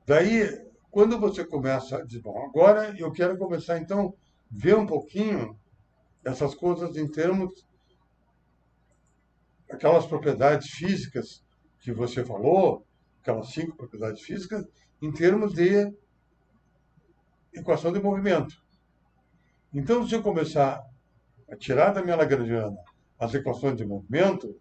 Daí, quando você começa a dizer, bom, agora eu quero começar então a ver um pouquinho essas coisas em termos, aquelas propriedades físicas que você falou, aquelas 5 propriedades físicas, em termos de equação de movimento. Então, se eu começar a tirar da minha lagrangiana as equações de movimento,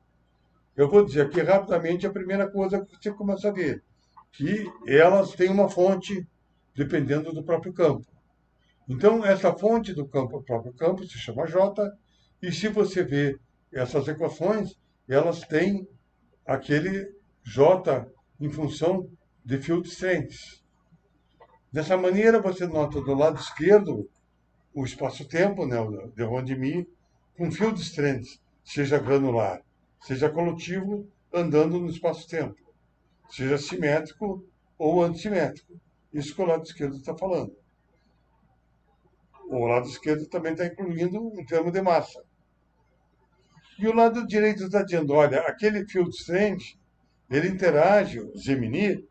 eu vou dizer aqui rapidamente a primeira coisa que você começa a ver, que elas têm uma fonte dependendo do próprio campo. Então, essa fonte do próprio campo se chama J, e se você vê essas equações, elas têm aquele J em função de field strengths. Dessa maneira, você nota do lado esquerdo o espaço-tempo, né, o de Rondini, com field strengths, seja granular, seja colutivo, andando no espaço-tempo, seja simétrico ou antissimétrico. Isso que o lado esquerdo está falando. O lado esquerdo também está incluindo um termo de massa. E o lado direito está dizendo, olha, aquele field strength, ele interage, o Gemini,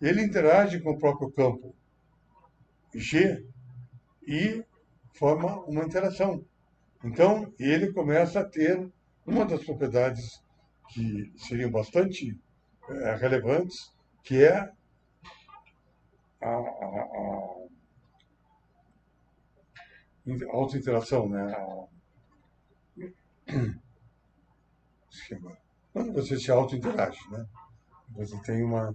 ele interage com o próprio campo G e forma uma interação. Então, ele começa a ter uma das propriedades que seriam bastante relevantes, que é a autointeração, né? Quando você se autointerage, né? Você tem uma...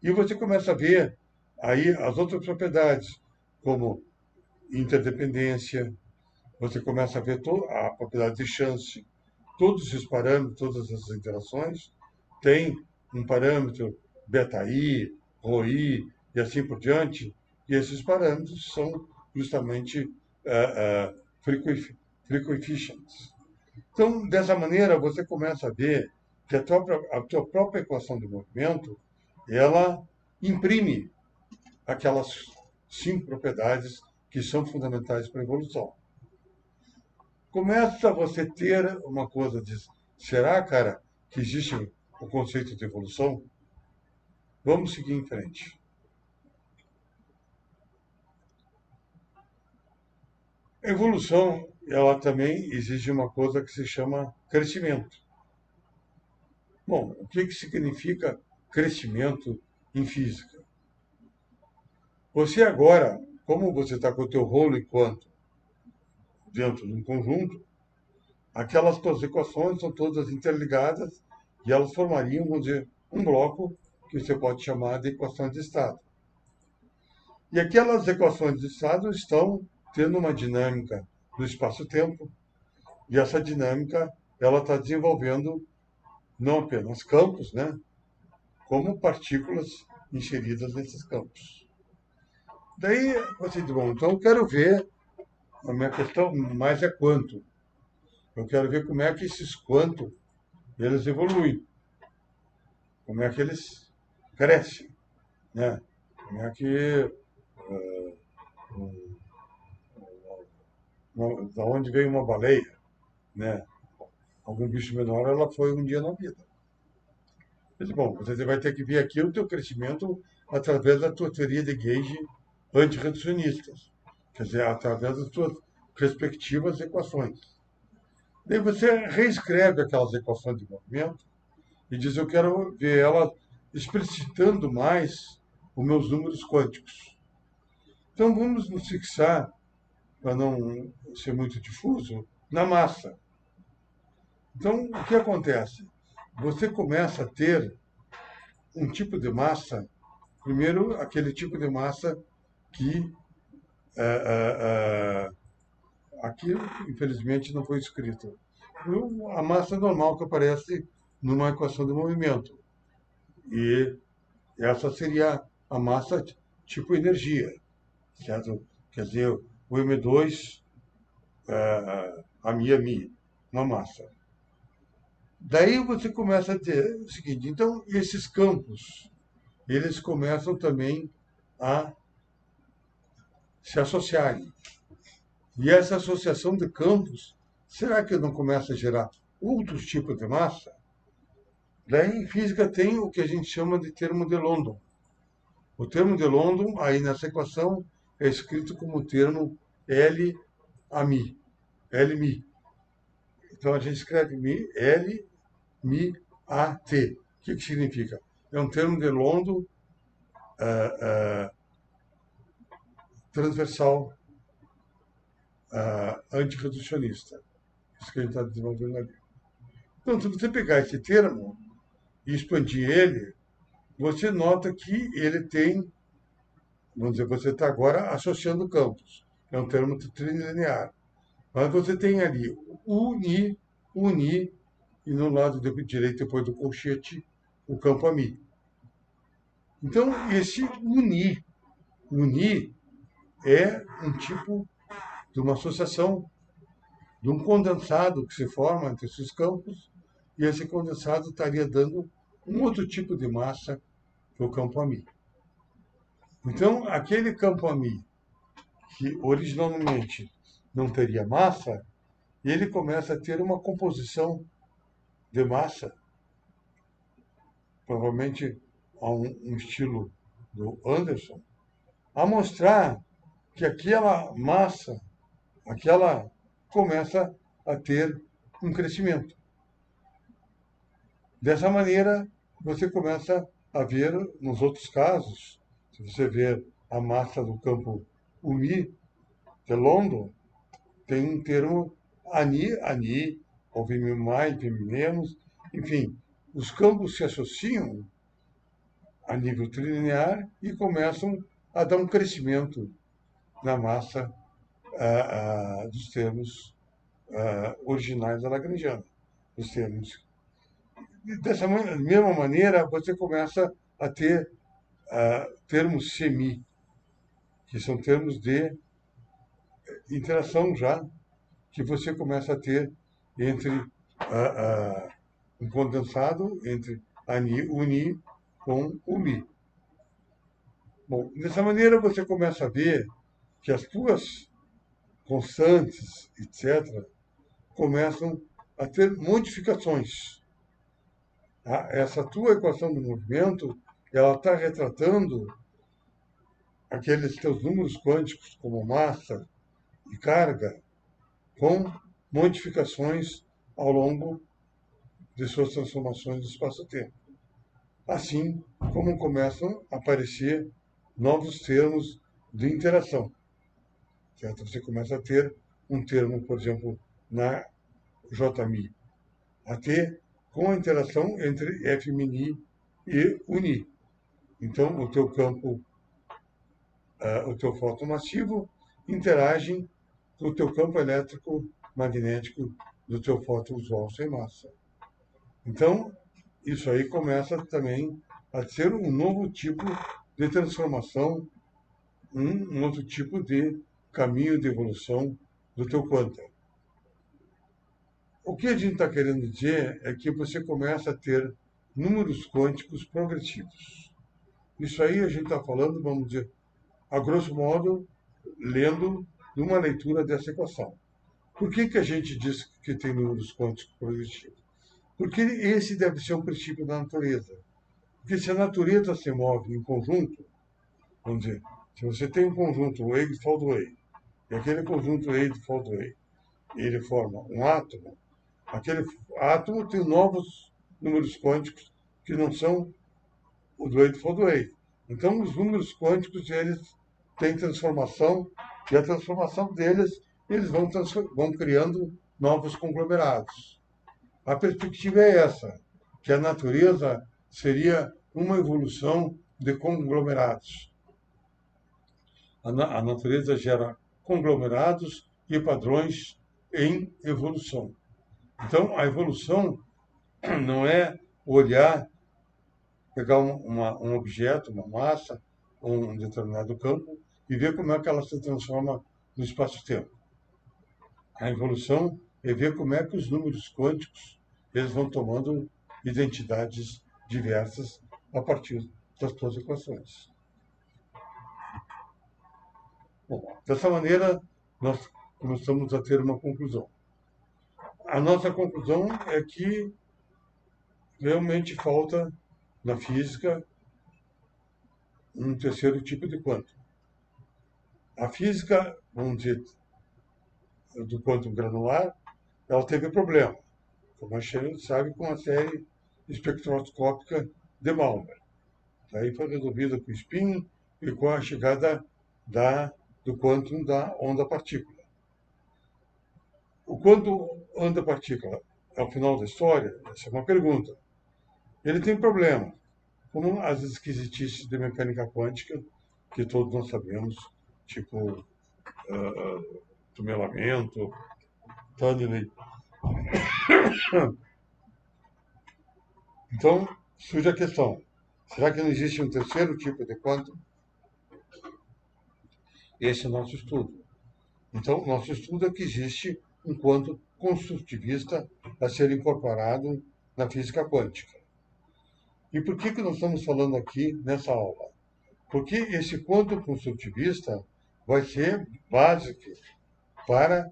E você começa a ver aí as outras propriedades, como interdependência, você começa a ver a propriedade de chance. Todos os parâmetros, todas essas interações têm um parâmetro beta-i, rho-i e assim por diante, e esses parâmetros são justamente free coefficients. Então, dessa maneira, você começa a ver que a tua própria equação de movimento, ela imprime aquelas 5 propriedades que são fundamentais para a evolução. Começa você ter uma coisa de, será, cara, que existe o conceito de evolução? Vamos seguir em frente. A evolução, ela também exige uma coisa que se chama crescimento. Bom, o que significa crescimento em física? Você agora, como você está com o teu rolo enquanto dentro de um conjunto, aquelas tuas equações são todas interligadas e elas formariam, vamos dizer, um bloco que você pode chamar de equações de estado. E aquelas equações de estado estão tendo uma dinâmica no espaço-tempo E essa dinâmica, ela está desenvolvendo não apenas campos, né, como partículas inseridas nesses campos. Daí você diz, bom, então eu quero ver, a minha questão mais é quanto. Eu quero ver como é que esses quanto eles evoluem, como é que eles crescem, né? Como é que da onde veio uma baleia, né? Algum bicho menor, ela foi um dia na vida. Eu disse, bom, você vai ter que ver aqui o teu crescimento através da tua teoria de gauge antirreducionistas, quer dizer, através das tuas respectivas equações. Daí você reescreve aquelas equações de movimento e diz, eu quero ver ela explicitando mais os meus números quânticos. Então vamos nos fixar, para não ser muito difuso, na massa. Então, o que acontece? Você começa a ter um tipo de massa, primeiro, aquele tipo de massa que aqui, infelizmente, não foi escrito. A massa normal que aparece numa equação de movimento. E essa seria a massa tipo energia, certo? Quer dizer, o M2, a mi, uma massa. Daí você começa a ter o seguinte, então esses campos, eles começam também a se associarem. E essa associação de campos, será que não começa a gerar outros tipos de massa? Daí em física tem o que a gente chama de termo de London. O termo de London, aí nessa equação, é escrito como o termo L a mi, L mi. Então a gente escreve mi, L mi a t. O que significa? É um termo de London transversal antirreducionista. Isso que a gente está desenvolvendo ali. Então, se você pegar esse termo e expandir ele, você nota que ele tem, vamos dizer, você está agora associando campos. É um termo trilinear. Mas você tem ali uni, uni, e no lado direito, depois do colchete, o campo ami. Então, esse uni é um tipo de uma associação, de um condensado que se forma entre esses campos, e esse condensado estaria dando um outro tipo de massa que é o campo ami. Então, aquele campo ami, que originalmente não teria massa, ele começa a ter uma composição de massa, provavelmente a um estilo do Anderson, a mostrar que aquela massa, aquela começa a ter um crescimento. Dessa maneira, você começa a ver, nos outros casos, se você ver a massa do campo uni de London, tem um termo ani, ou vim mais, vim menos, enfim, os campos se associam a nível trilinear e começam a dar um crescimento na massa dos termos originais da Lagrangiana, dos termos. Dessa mesma maneira, você começa a ter termos semi, que são termos de interação já, que você começa a ter entre um condensado, entre ani, uni com o mi. Bom, dessa maneira você começa a ver que as tuas constantes, etc., começam a ter modificações. Essa tua equação do movimento, ela está retratando aqueles teus números quânticos, como massa e carga, com modificações ao longo de suas transformações do espaço-tempo. Assim como começam a aparecer novos termos de interação. Certo? Você começa a ter um termo, por exemplo, na JMI AT, com a interação entre F-mini e uni. Então, o teu campo, o teu fóton massivo interage com o teu campo elétrico magnético do teu fotovisual sem massa. Então, isso aí começa também a ser um novo tipo de transformação, um outro tipo de caminho de evolução do teu quantum. O que a gente está querendo dizer é que você começa a ter números quânticos progressivos. Isso aí a gente está falando, vamos dizer, a grosso modo, lendo numa leitura dessa equação. Por que a gente diz que tem números quânticos progressivos? Porque esse deve ser um princípio da natureza. Porque se a natureza se move em conjunto, vamos dizer, se você tem um conjunto Wave-Foldway, e aquele conjunto Wave-Foldway, ele forma um átomo, aquele átomo tem novos números quânticos que não são o do Wave-Foldway. Então, os números quânticos, eles têm transformação, e a transformação deles, eles vão criando novos conglomerados. A perspectiva é essa, que a natureza seria uma evolução de conglomerados. A natureza gera conglomerados e padrões em evolução. Então, a evolução não é olhar, pegar um objeto, uma massa, um determinado campo, e ver como é que ela se transforma no espaço-tempo. A evolução é ver como é que os números quânticos eles vão tomando identidades diversas a partir das suas equações. Bom, dessa maneira, nós começamos a ter uma conclusão. A nossa conclusão é que realmente falta na física um terceiro tipo de quantum. A física, vamos dizer, do quantum granular, ela teve problema, como a gente sabe, com a série espectroscópica de Malmer. Daí foi resolvida com o spin e com a chegada do quantum da onda-partícula. O quantum onda-partícula é o final da história? Essa é uma pergunta. Ele tem problema, como as esquisitices de mecânica quântica, que todos nós sabemos, tipo tunelamento, tunneling. Então, surge a questão, será que não existe um terceiro tipo de quantum? Esse é o nosso estudo. Então, nosso estudo é que existe um quantum construtivista a ser incorporado na física quântica. E por que nós estamos falando aqui nessa aula? Porque esse quantum construtivista vai ser básico para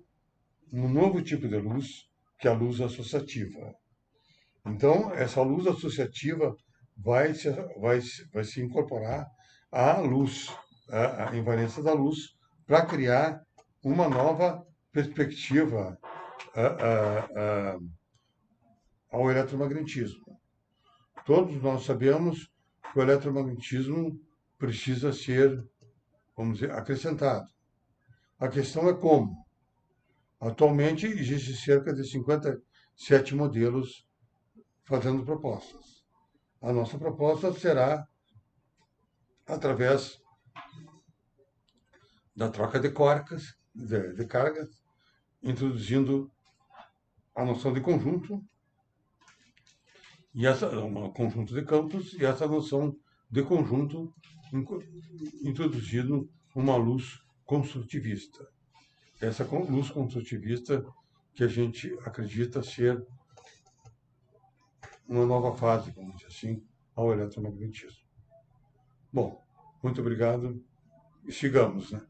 um novo tipo de luz, que é a luz associativa. Então, essa luz associativa vai se incorporar à luz, à invariância da luz, para criar uma nova perspectiva ao eletromagnetismo. Todos nós sabemos que o eletromagnetismo precisa ser, vamos dizer, acrescentado. A questão é como. Atualmente, existe cerca de 57 modelos fazendo propostas. A nossa proposta será através da troca de cargas, introduzindo a noção de conjunto, e um conjunto de campos, e essa noção de conjunto introduzindo uma luz construtivista. Essa luz construtivista que a gente acredita ser uma nova fase, vamos dizer assim, ao eletromagnetismo. Bom, muito obrigado e sigamos, né?